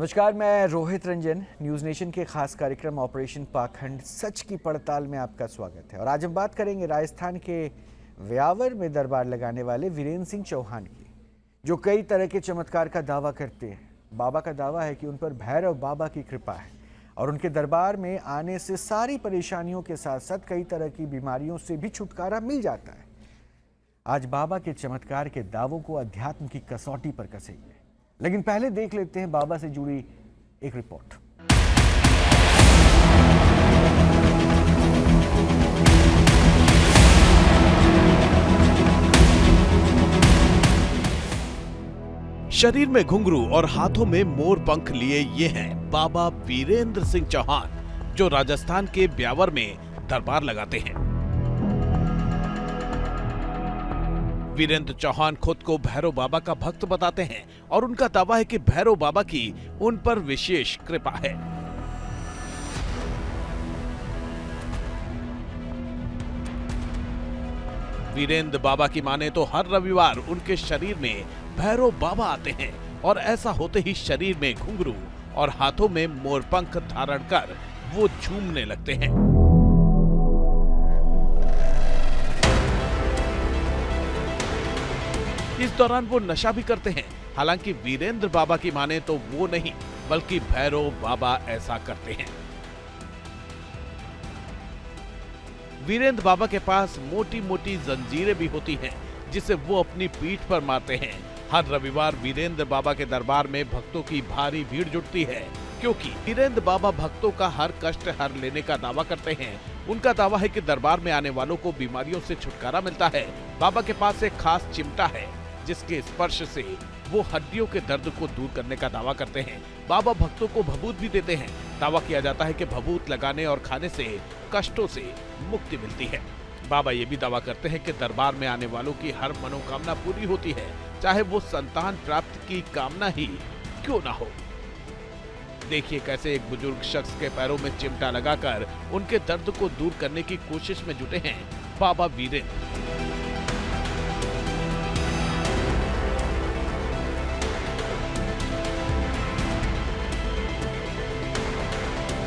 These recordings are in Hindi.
नमस्कार, मैं रोहित रंजन। न्यूज़ नेशन के खास कार्यक्रम ऑपरेशन पाखंड सच की पड़ताल में आपका स्वागत है। और आज हम बात करेंगे राजस्थान के व्यावर में दरबार लगाने वाले वीरेंद्र सिंह चौहान की, जो कई तरह के चमत्कार का दावा करते हैं। बाबा का दावा है कि उन पर भैरव बाबा की कृपा है और उनके दरबार में आने से सारी परेशानियों के साथ साथ कई तरह की बीमारियों से भी छुटकारा मिल जाता है। आज बाबा के चमत्कार के दावों को अध्यात्म की कसौटी पर कसेंगे, लेकिन पहले देख लेते हैं बाबा से जुड़ी एक रिपोर्ट। शरीर में घुंघरू और हाथों में मोर पंख लिए ये हैं बाबा वीरेंद्र सिंह चौहान, जो राजस्थान के ब्यावर में दरबार लगाते हैं। वीरेंद्र चौहान खुद को भैरव बाबा का भक्त बताते हैं और उनका दावा है कि भैरव बाबा की उन पर विशेष कृपा है। वीरेंद्र बाबा की माने तो हर रविवार उनके शरीर में भैरव बाबा आते हैं और ऐसा होते ही शरीर में घुंघरू और हाथों में मोरपंख धारण कर वो झूमने लगते हैं। इस दौरान वो नशा भी करते हैं। हालांकि वीरेंद्र बाबा की माने तो वो नहीं, बल्कि भैरव बाबा ऐसा करते हैं। वीरेंद्र बाबा के पास मोटी मोटी जंजीरें भी होती हैं, जिसे वो अपनी पीठ पर मारते हैं। हर रविवार वीरेंद्र बाबा के दरबार में भक्तों की भारी भीड़ जुटती है, क्योंकि वीरेंद्र बाबा भक्तों का हर कष्ट हर लेने का दावा करते हैं। उनका दावा है कि दरबार में आने वालों को बीमारियों से छुटकारा मिलता है। बाबा के पास एक खास चिमटा है, जिसके स्पर्श से वो हड्डियों के दर्द को दूर करने का दावा करते हैं। बाबा भक्तों को भभूत भी देते हैं। दावा किया जाता है कि भभूत लगाने और खाने से कष्टों से मुक्ति मिलती है। बाबा ये भी दावा करते हैं कि दरबार में आने वालों की हर मनोकामना पूरी होती है, चाहे वो संतान प्राप्त की कामना ही क्यों ना हो। देखिए कैसे एक बुजुर्ग शख्स के पैरों में चिमटा लगाकर उनके दर्द को दूर करने की कोशिश में जुटे हैं बाबा वीरेंद्र।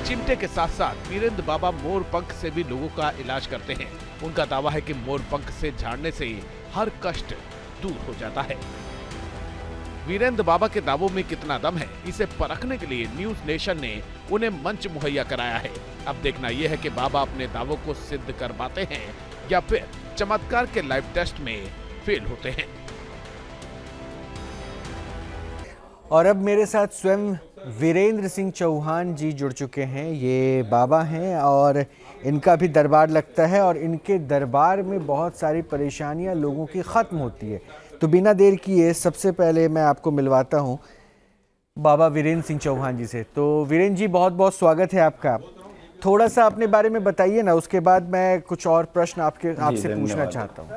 चिमटे के साथ साथ वीरेंद्र बाबा मोर पंख से भी लोगों का इलाज करते हैं। उनका दावा है कि मोर पंख से झाड़ने से हर कष्ट दूर हो जाता है। वीरेंद्र बाबा के दावों में कितना दम है, इसे परखने के लिए न्यूज़ नेशन ने उन्हें मंच मुहैया कराया है। अब देखना यह है कि बाबा अपने दावों को सिद्ध कर पाते हैं या फिर चमत्कार के लाइव टेस्ट में फेल होते हैं। और अब मेरे साथ स्वयं वीरेंद्र सिंह चौहान जी जुड़ चुके हैं। ये बाबा हैं और इनका भी दरबार लगता है और इनके दरबार में बहुत सारी परेशानियां लोगों की ख़त्म होती है। तो बिना देर किए सबसे पहले मैं आपको मिलवाता हूं बाबा वीरेंद्र सिंह चौहान जी से। तो वीरेंद्र जी, बहुत बहुत स्वागत है आपका। थोड़ा सा अपने बारे में बताइए ना, उसके बाद मैं कुछ और प्रश्न आपसे पूछना चाहता हूँ।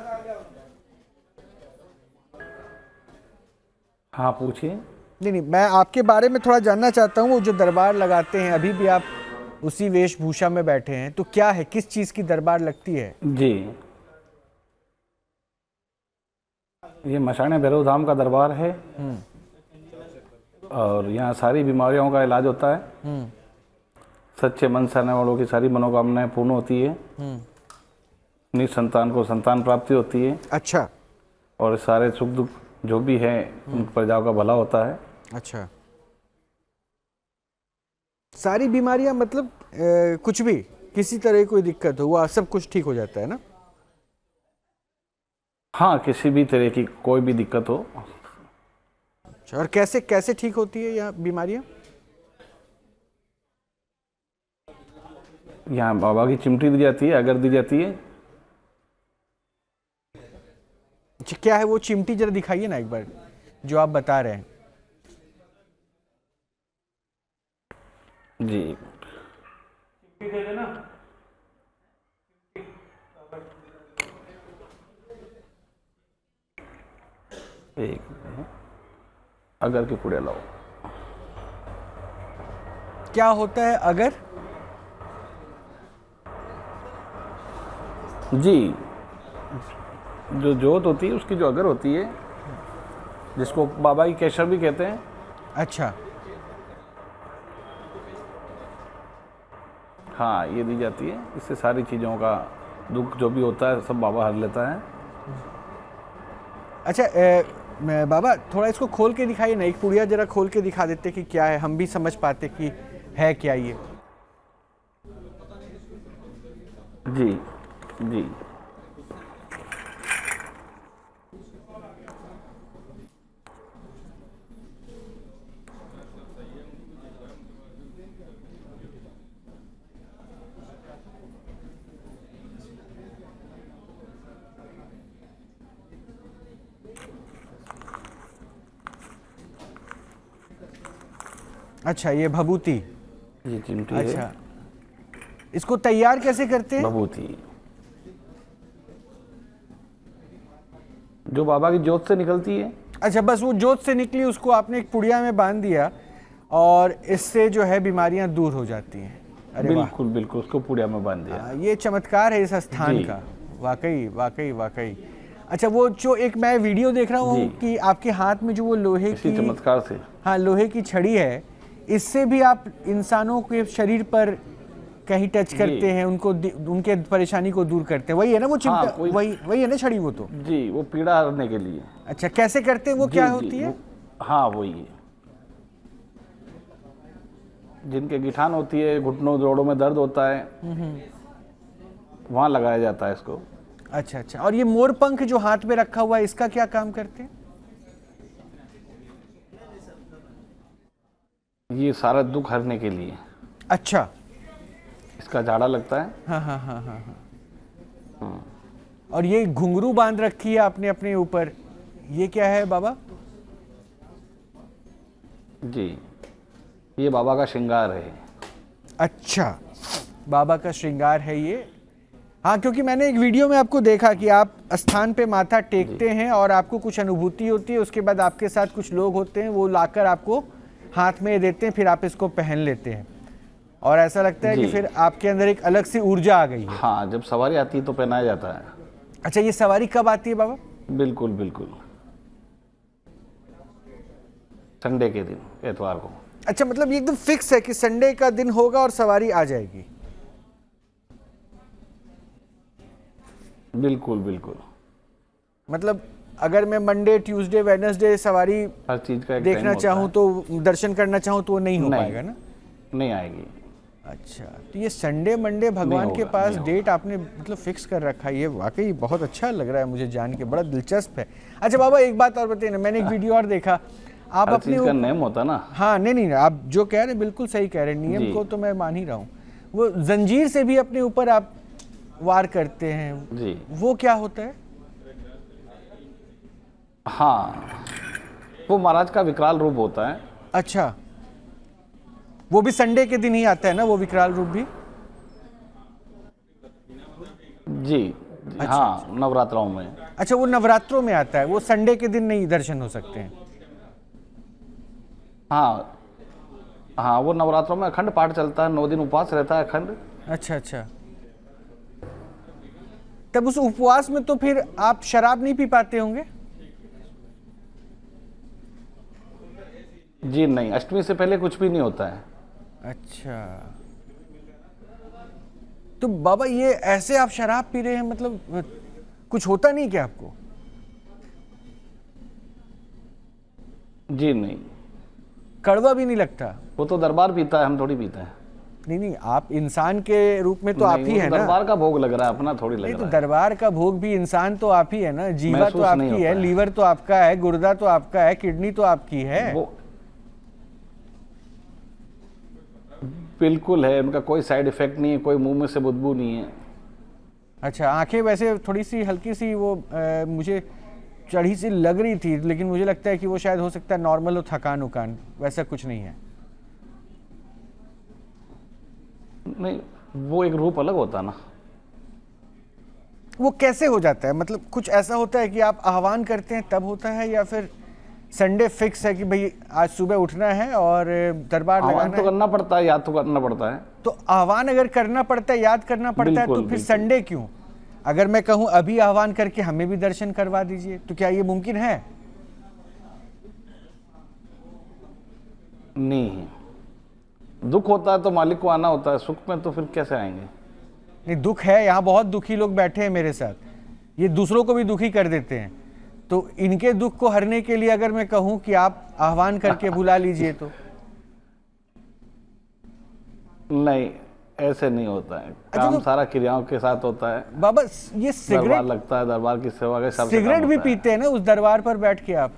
हाँ, पूछिए। नहीं, मैं आपके बारे में थोड़ा जानना चाहता हूँ। वो जो दरबार लगाते हैं, अभी भी आप उसी वेशभूषा में बैठे हैं, तो क्या है, किस चीज़ की दरबार लगती है? जी, ये मशाने भैरव धाम का दरबार है और यहाँ सारी बीमारियों का इलाज होता है। सच्चे मन से आने वालों की सारी मनोकामनाएं पूर्ण होती है। निसंतान को संतान प्राप्ति होती है। अच्छा। और सारे सुख दुख जो भी है उन प्रजाओं का भला होता है। अच्छा, सारी बीमारियां मतलब कुछ भी, किसी तरह की कोई दिक्कत हो, वो सब कुछ ठीक हो जाता है ना? हाँ, किसी भी तरह की कोई भी दिक्कत हो। अच्छा, और कैसे कैसे ठीक होती है यह बीमारियां? यहाँ बाबा की चिमटी दी जाती है, अगर दी जाती है। अच्छा, क्या है वो चिमटी, जरा दिखाइए ना एक बार, जो आप बता रहे हैं। जी, दे देना। एक अगर के पुड़े लाओ। क्या होता है अगर? जी, जो जोत होती है उसकी जो अगर होती है, जिसको बाबा की केसर भी कहते हैं। अच्छा। हाँ, ये दी जाती है। इससे सारी चीज़ों का दुख जो भी होता है सब बाबा हर लेता है। अच्छा बाबा थोड़ा इसको खोल के दिखाइए ना, एक पुड़िया जरा खोल के दिखा देते कि क्या है, हम भी समझ पाते कि है क्या ये। जी जी। अच्छा ये भभूति। ये चिमटी अच्छा है इसको तैयार कैसे करते हैं? भभूति, जो बाबा की जोत से निकलती है। अच्छा बस वो जोत से निकली उसको आपने एक पुड़िया में बांध दिया और इससे जो है बीमारियां दूर हो जाती हैं। अरे वाह, बिल्कुल बिल्कुल, उसको पुड़िया में बांध दिया। ये चमत्कार है इस स्थान जी। का, वाकई वाकई वाकई। अच्छा वो जो एक मैं वीडियो देख रहा हूँ जी। कि आपके हाथ में जो वो लोहे इसी की, चमत्कार से। हाँ लोहे की छड़ी है, इससे भी आप इंसानों के शरीर पर कहीं टच करते हैं, उनको उनके परेशानी को दूर करते हैं। वही है ना वो चिमटा? हाँ, वही है ना छड़ी वो तो? जी, वो पीड़ा हरने के लिए। अच्छा कैसे करते हैं वो, क्या जी, होती है? हाँ वही है। जिनके गिठान होती है, घुटनों जोड़ों में दर्द होता है, वहाँ लगाया जाता है इसको। अच्छा अच्छा, और ये मोर पंख जो हाथ में रखा हुआ है इसका क्या काम करते हैं? ये सारा दुख हरने के लिए। अच्छा इसका झाड़ा लगता है। हाँ हाँ हाँ हाँ हाँ। और ये घुंघरू बांध रखी है आपने अपने ऊपर, ये क्या है बाबा? जी, ये बाबा का श्रृंगार है। अच्छा बाबा का श्रृंगार है ये। हाँ क्योंकि मैंने एक वीडियो में आपको देखा कि आप स्थान पे माथा टेकते हैं और आपको कुछ अनुभूति होती है, उसके बाद आपके साथ कुछ लोग होते हैं, वो लाकर आपको हाथ में देते हैं, फिर आप इसको पहन लेते हैं और ऐसा लगता है कि जी। फिर आपके अंदर एक अलग सी ऊर्जा आ गई है। हाँ, जब सवारी आती है तो पहनाया जाता है। अच्छा ये सवारी कब आती है बाबा? बिल्कुल बिल्कुल, संडे के दिन, एतवार को। अच्छा मतलब ये एकदम फिक्स है कि संडे का दिन होगा और सवारी आ जाएगी? बिल्कुल बिल्कुल, मतलब अगर मैं मंडे ट्यूसडे वेडनेसडे सवारी हर चीज का एक देखना टाइम होता चाहूँ तो दर्शन करना चाहूँ तो वो नहीं हो नहीं। पाएगा ना? है। नहीं आएगी। अच्छा तो ये संडे मंडे भगवान के होगा, पास नहीं डेट आपने मतलब फिक्स कर रखा है, ये वाकई बहुत अच्छा लग रहा है मुझे जान के, बड़ा दिलचस्प है। अच्छा बाबा एक बात और बताइए ना, मैंने एक वीडियो और देखा आप हर अपने चीज का नेम होता ना। हाँ नहीं आप जो कह रहे हैं बिल्कुल सही कह रहे हैं, नियम जी। को तो मैं मान ही रहा हूँ। वो जंजीर से भी अपने ऊपर आप वार करते हैं, जी वो क्या होता है? हाँ, वो महाराज का विकराल रूप होता है। अच्छा वो भी संडे के दिन ही आता है ना वो विकराल रूप भी? जी, हाँ, नवरात्रों में। अच्छा वो नवरात्रों में आता है, वो संडे के दिन नहीं दर्शन हो सकते हैं? हाँ हाँ, वो नवरात्रों में अखंड पाठ चलता है, 9 दिन उपवास रहता है अखंड। अच्छा अच्छा, तब उस उपवास में तो फिर आप शराब नहीं पी पाते होंगे? जी नहीं, अष्टमी से पहले कुछ भी नहीं होता है। अच्छा तो बाबा ये ऐसे आप शराब पी रहे हैं, मतलब कुछ होता नहीं क्या आपको? जी नहीं, कड़वा भी नहीं लगता? वो तो दरबार पीता है, हम थोड़ी पीते हैं। नहीं आप इंसान के रूप में तो आप नहीं, ही वो है तो ना? दरबार का भोग लग रहा है, अपना थोड़ी नहीं लग तो रहा है। दरबार का भोग भी इंसान तो आप ही है ना, जीवा तो महसूस नहीं आपकी होता है, है। लीवर तो आपका है, गुर्दा तो आपका है, किडनी तो आपकी है। वो बिल्कुल है, उनका कोई साइड इफेक्ट नहीं है, कोई मुंह में से बदबू नहीं है। अच्छा आंखें वैसे थोड़ी सी हल्की सी वो मुझे चढ़ी सी लग रही थी, लेकिन मुझे लगता है कि वो शायद हो सकता है नॉर्मल हो, थकान उकान वैसा कुछ नहीं है? नहीं, वो एक रूप अलग होता है ना। वो कैसे हो जाता है, मतलब कुछ ऐसा होता है कि आप आह्वान करते हैं तब होता है, या फिर संडे फिक्स है कि भाई आज सुबह उठना है और दरबार आह्वान लगाना तो है? करना पड़ता है, याद तो करना पड़ता है। तो आह्वान अगर करना पड़ता है, याद करना पड़ता है, तो बिल्कुल, फिर बिल्कुल। संडे क्यों? अगर मैं कहूं अभी आह्वान करके हमें भी दर्शन करवा दीजिए, तो क्या ये मुमकिन है? नहीं है, दुख होता है तो मालिक को आना होता है, सुख में तो फिर कैसे आएंगे? नहीं, दुख है, यहाँ बहुत दुखी लोग बैठे हैं मेरे साथ, ये दूसरों को भी दुखी कर देते हैं। तो इनके दुख को हरने के लिए अगर मैं कहूँ कि आप आह्वान करके बुला लीजिए तो नहीं, ऐसे नहीं होता है। काम तो सारा क्रियाओं के साथ होता है। बाबा ये दरबार सिगरेट लगता है, दरबार की सेवा के हिसाब से सिगरेट काम भी होता है। पीते हैं ना उस दरबार पर बैठ के आप?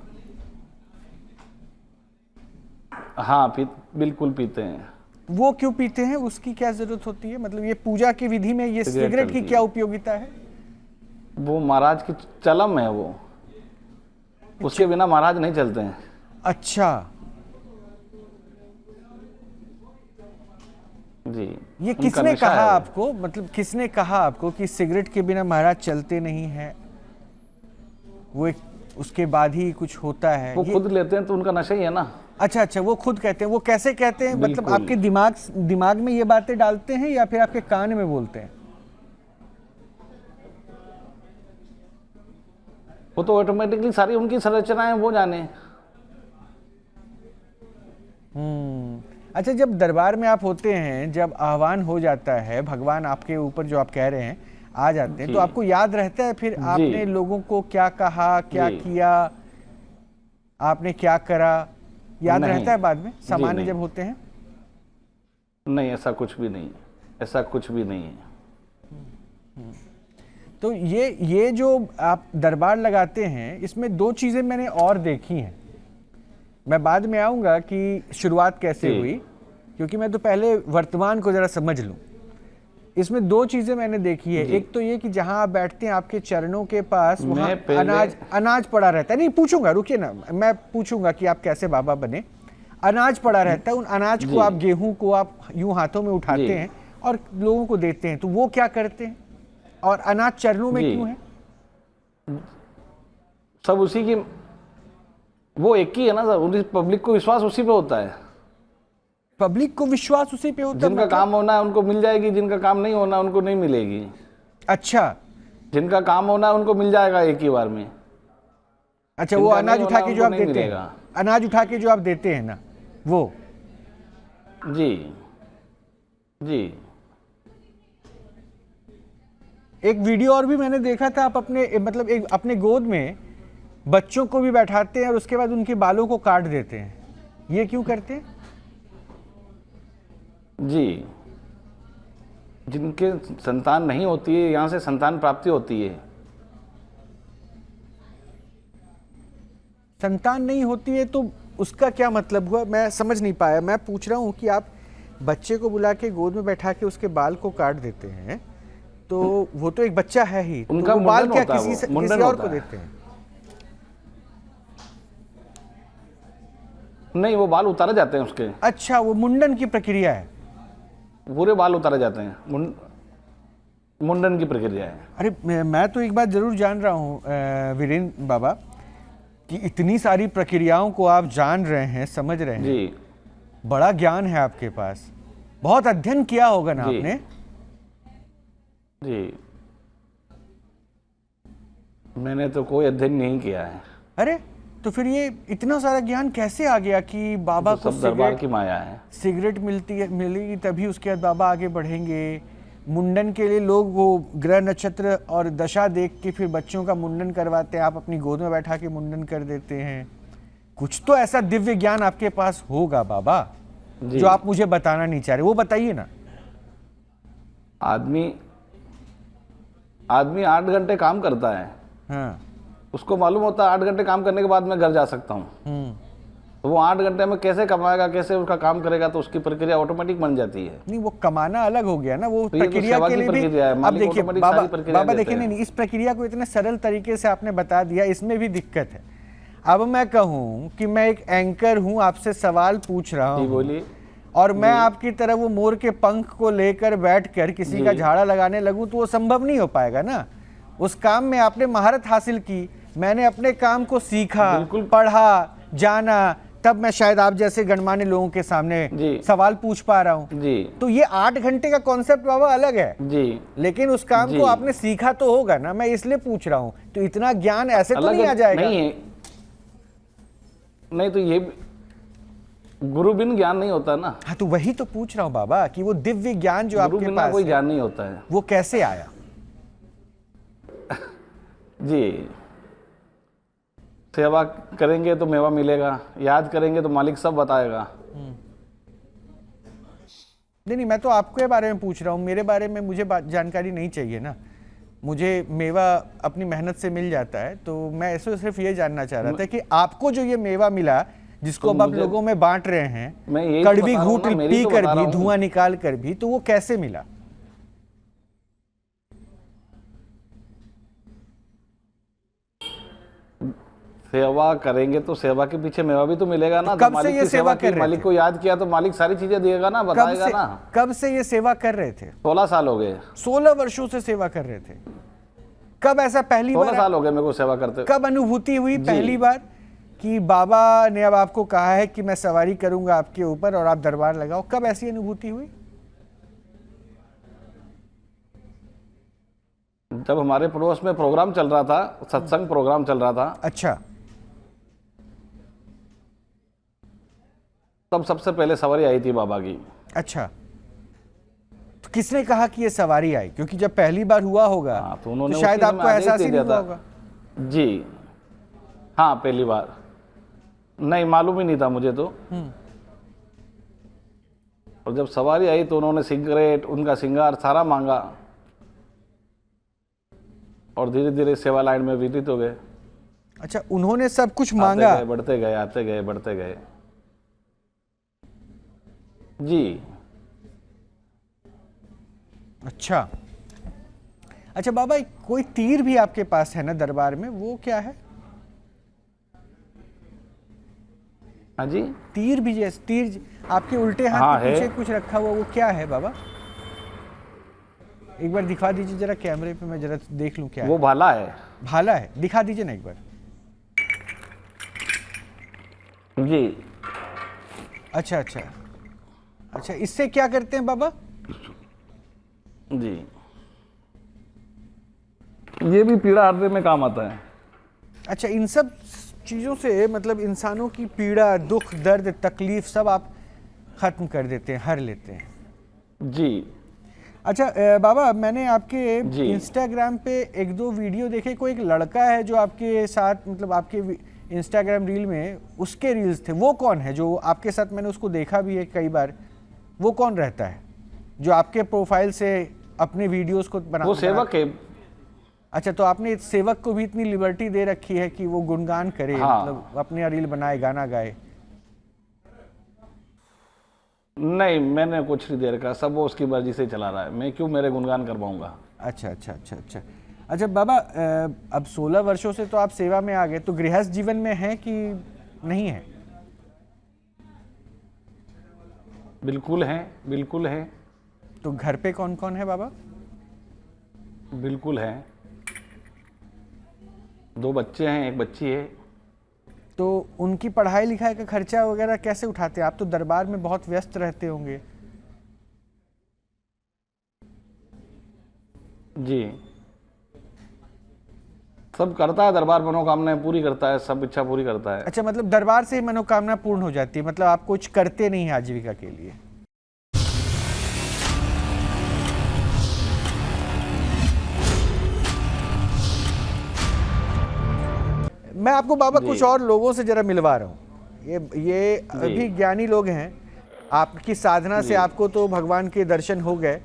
हाँ, बिल्कुल पीते हैं। वो क्यों पीते हैं, उसकी क्या जरूरत होती है? मतलब ये पूजा की विधि में ये सिगरेट की क्या उपयोगिता है? वो महाराज की चलम है, वो उसके बिना महाराज नहीं चलते हैं। अच्छा, जी। ये उनका किसने नशा कहा है वो। आपको, मतलब किसने कहा आपको कि सिगरेट के बिना महाराज चलते नहीं है? वो एक उसके बाद ही कुछ होता है वो खुद लेते हैं तो उनका नशा ही है ना। अच्छा अच्छा, वो खुद कहते हैं। वो कैसे कहते हैं, मतलब बिल्कुल। आपके दिमाग में ये बातें डालते हैं या फिर आपके कान में बोलते हैं? वो तो ऑटोमेटिकली सारी उनकी संरचनाएं वो जाने। अच्छा, जब दरबार में आप होते हैं, जब आह्वान हो जाता है, भगवान आपके ऊपर जो आप कह रहे हैं आ जाते हैं, तो आपको याद रहता है फिर आपने लोगों को क्या कहा, क्या किया, आपने क्या करा, याद नहीं। रहता है बाद में सामान्य नहीं। जब होते हैं? नहीं, ऐसा कुछ भी नहीं, ऐसा कुछ भी नहीं है। तो ये जो आप दरबार लगाते हैं, इसमें दो चीजें मैंने और देखी हैं। मैं बाद में आऊंगा कि शुरुआत कैसे हुई, क्योंकि मैं तो पहले वर्तमान को जरा समझ लूं। इसमें दो चीजें मैंने देखी है। एक तो ये कि जहां आप बैठते हैं, आपके चरणों के पास वहां अनाज पड़ा रहता है। नहीं, पूछूंगा, रुकिए ना, मैं पूछूंगा कि आप कैसे बाबा बने। अनाज पड़ा रहता है, उन अनाज को आप, गेहूं को आप यूं हाथों में उठाते हैं और लोगों को देते हैं। तो वो क्या करते हैं और अनाज चरणों में क्यों है? सब उसी की, वो एक ही है ना सर। पब्लिक को विश्वास उसी पे होता है। पब्लिक को विश्वास उसी पे होता है? जिनका काम होना है उनको मिल जाएगी, जिनका काम नहीं होना उनको नहीं मिलेगी। अच्छा, जिनका काम होना है उनको मिल जाएगा एक ही बार में। अच्छा, वो अनाज उठा के जो आप देते हैं, मिलेगा। अनाज उठा के जो आप देते हैं ना, वो? जी जी। एक वीडियो और भी मैंने देखा था, आप अपने मतलब एक अपने गोद में बच्चों को भी बैठाते हैं और उसके बाद उनके बालों को काट देते हैं। ये क्यों करते हैं? जी, जिनके संतान नहीं होती है, यहाँ से संतान प्राप्ति होती है। संतान नहीं होती है तो उसका क्या मतलब हुआ, मैं समझ नहीं पाया। मैं पूछ रहा हूँ कि आप बच्चे को बुला के गोद में बैठा के उसके बाल को काट देते हैं, तो वो तो एक बच्चा है ही, तो उनका वो बाल मुंडन क्या होता है, किसी वो मुंडन और होता को है। देते हैं? नहीं, वो बाल उतारे जाते हैं उसके। अच्छा, वो मुंडन की प्रक्रिया है? पूरे बाल उतारे जाते हैं, मुंडन की प्रक्रिया है। अरे मैं तो एक बात जरूर जान रहा हूँ वीरेंद्र बाबा, कि इतनी सारी प्रक्रियाओं को आप जान रहे हैं, समझ रहे हैं। जी। बड़ा ज्ञान है आपके पास, बहुत अध्ययन किया होगा ना जी। आपने? जी, मैंने तो कोई अध्ययन नहीं किया है। अरे तो फिर ये इतना सारा ज्ञान कैसे आ गया कि बाबा तो को सब दरबार की माया है। सिगरेट मिलेगी तभी उसके बाद बाबा आगे बढ़ेंगे। मुंडन के लिए लोग वो ग्रह नक्षत्र और दशा देख के फिर बच्चों का मुंडन करवाते हैं, आप अपनी गोद में बैठा के मुंडन कर देते हैं। कुछ तो ऐसा दिव्य ज्ञान आपके पास होगा बाबा, जो आप मुझे बताना नहीं चाह रहे, वो बताइए ना। आदमी 8 घंटे काम करता है। हाँ। उसको मालूम होता है 8 घंटे काम करने के बाद मैं घर जा सकता हूँ। तो वो 8 घंटे में कैसे कमाएगा, कैसे उसका काम करेगा, तो उसकी प्रक्रिया ऑटोमेटिक बन जाती है। नहीं, वो कमाना अलग हो गया ना, वो तो ये तो प्रक्रिया सेवा के की लिए भी। प्रक्रिया है, अब मालिक देखिए ऑटोमेटिक बाबा, सारी प्रक्रिया बाबा देते देखिए, हैं। नहीं, इस प्रक्रिया को इतने सरल तरीके से आपने बता दिया, इसमें भी दिक्कत है। अब मैं कहूँ कि मैं एक एंकर हूँ, आपसे सवाल पूछ रहा जी हूँ, बोलिए। और मैं आपकी तरह वो मोर के पंख को लेकर बैठकर किसी का झाड़ा लगाने लगूं, तो वो संभव नहीं हो पाएगा ना। उस काम में आपने महारत हासिल की, मैंने अपने काम को सीखा, पढ़ा, जाना, तब मैं शायद आप जैसे गणमान्य लोगों के सामने सवाल पूछ पा रहा हूं। जी। तो ये 8 घंटे का कॉन्सेप्ट बाबा अलग है जी, लेकिन उस काम को आपने सीखा तो होगा ना, मैं इसलिए पूछ रहा हूं। तो इतना ज्ञान ऐसे तो नहीं आ जाएगा। नहीं, तो ये गुरु बिन ज्ञान नहीं होता ना। हाँ, तो वही तो पूछ रहा हूँ बाबा कि वो दिव्य ज्ञान जो गुरु आपके बिना पास कोई है, ज्ञान नहीं होता है। वो कैसे आया? जी, सेवा करेंगे तो मेवा मिलेगा, याद करेंगे तो मालिक सब बताएगा। नहीं, मैं तो आपके बारे में पूछ रहा हूँ, मेरे बारे में मुझे जानकारी नहीं चाहिए ना। मुझे मेवा अपनी मेहनत से मिल जाता है, तो मैं ऐसे सिर्फ ये जानना चाह रहा था कि आपको जो ये मेवा मिला, जिसको अब आप लोगों में बांट रहे हैं, मैं यही तो कड़वी बता रहा हूँ घूंट ना, मेरी पी तो कर बता भी, रहा हूँ। धुआं निकाल कर भी, तो वो कैसे मिला? सेवा करेंगे तो सेवा के पीछे मेवा भी तो मिलेगा ना। तो कब से मालिक ये की सेवा कर की, रहे मालिक थे? को याद किया तो मालिक सारी चीजें देगा ना, बताएगा ना। कब से ये सेवा कर रहे थे? 16 साल हो गए। 16 वर्षों से सेवा कर रहे थे। कब ऐसा पहली 16 बार, साल हो गए मेरे को सेवा करते। कब अनुभूति हुई पहली बार कि बाबा ने अब आपको कहा है कि मैं सवारी करूंगा आपके ऊपर और आप दरबार लगाओ? कब ऐसी अनुभूति हुई? जब हमारे पड़ोस में प्रोग्राम चल रहा था, सत्संग प्रोग्राम चल रहा था, अच्छा, तब सबसे पहले सवारी आई थी बाबा की। अच्छा, तो किसने कहा कि ये सवारी आई? क्योंकि जब पहली बार हुआ होगा हाँ, तो उन्होंने तो शायद उसी समय आपको आदेश एहसास दे ही दिया नहीं हुआ था। होगा। जी हाँ, पहली बार नहीं, मालूम ही नहीं था मुझे तो। और जब सवारी आई तो उन्होंने सिगरेट, उनका श्रृंगार सारा मांगा और धीरे धीरे सेवा लाइन में विदित हो गए। अच्छा, उन्होंने सब कुछ मांगा? आते गए, बढ़ते गए, आते गए, बढ़ते गए। जी। अच्छा, अच्छा बाबा, कोई तीर भी आपके पास है ना दरबार में, वो क्या है? हाँ जी, तीर भी, जैसे तीर आपके उल्टे हाथ हाँ, के पीछे है। कुछ रखा हुआ, वो क्या है बाबा? एक बार दिखा दीजिए जरा कैमरे पे, मैं जरा देख लूं क्या वो है। भाला है। भाला है, दिखा दीजिए ना एक बार। जी। अच्छा अच्छा अच्छा, इससे क्या करते हैं बाबा? जी, ये भी पीड़ा हरने में काम आता है। अच्छा, इन सब चीज़ों से मतलब इंसानों की पीड़ा, दुख, दर्द, तकलीफ सब आप खत्म कर देते हैं, हर लेते हैं। जी। अच्छा बाबा, मैंने आपके जी। इंस्टाग्राम पे एक दो वीडियो देखे, कोई एक लड़का है जो आपके साथ, मतलब आपके इंस्टाग्राम रील में उसके रील्स थे, वो कौन है जो आपके साथ? मैंने उसको देखा भी है कई बार। वो कौन रहता है जो आपके प्रोफाइल से अपने वीडियोस को वो सेवक है। अच्छा, तो आपने इस सेवक को भी इतनी लिबर्टी दे रखी है कि वो गुणगान करे, हाँ। मतलब अपने रील बनाए, गाना गाए? नहीं, मैंने कुछ नहीं दे रखा, सब वो उसकी मर्जी से चला रहा है। मैं क्यों मेरे गुणगान करवाऊंगा? अच्छा अच्छा अच्छा अच्छा अच्छा बाबा, अब 16 वर्षों से तो आप सेवा में आ गए, तो गृहस्थ जीवन में है कि नहीं है? बिल्कुल है, बिल्कुल है, तो घर पे कौन कौन है बाबा? बिल्कुल है। 2 बच्चे हैं, 1 बच्ची है। तो उनकी पढ़ाई लिखाई का खर्चा वगैरह कैसे उठाते हैं? आप तो दरबार में बहुत व्यस्त रहते होंगे। जी, सब करता है दरबार, मनोकामनाएं पूरी करता है, सब इच्छा पूरी करता है। अच्छा, मतलब दरबार से ही मनोकामना पूर्ण हो जाती है, मतलब आप कुछ करते नहीं हैं आजीविका के लिए? मैं आपको बाबा कुछ और लोगों से जरा मिलवा रहा हूँ। ये अभी ज्ञानी लोग हैं, आपकी साधना से आपको तो भगवान के दर्शन हो गए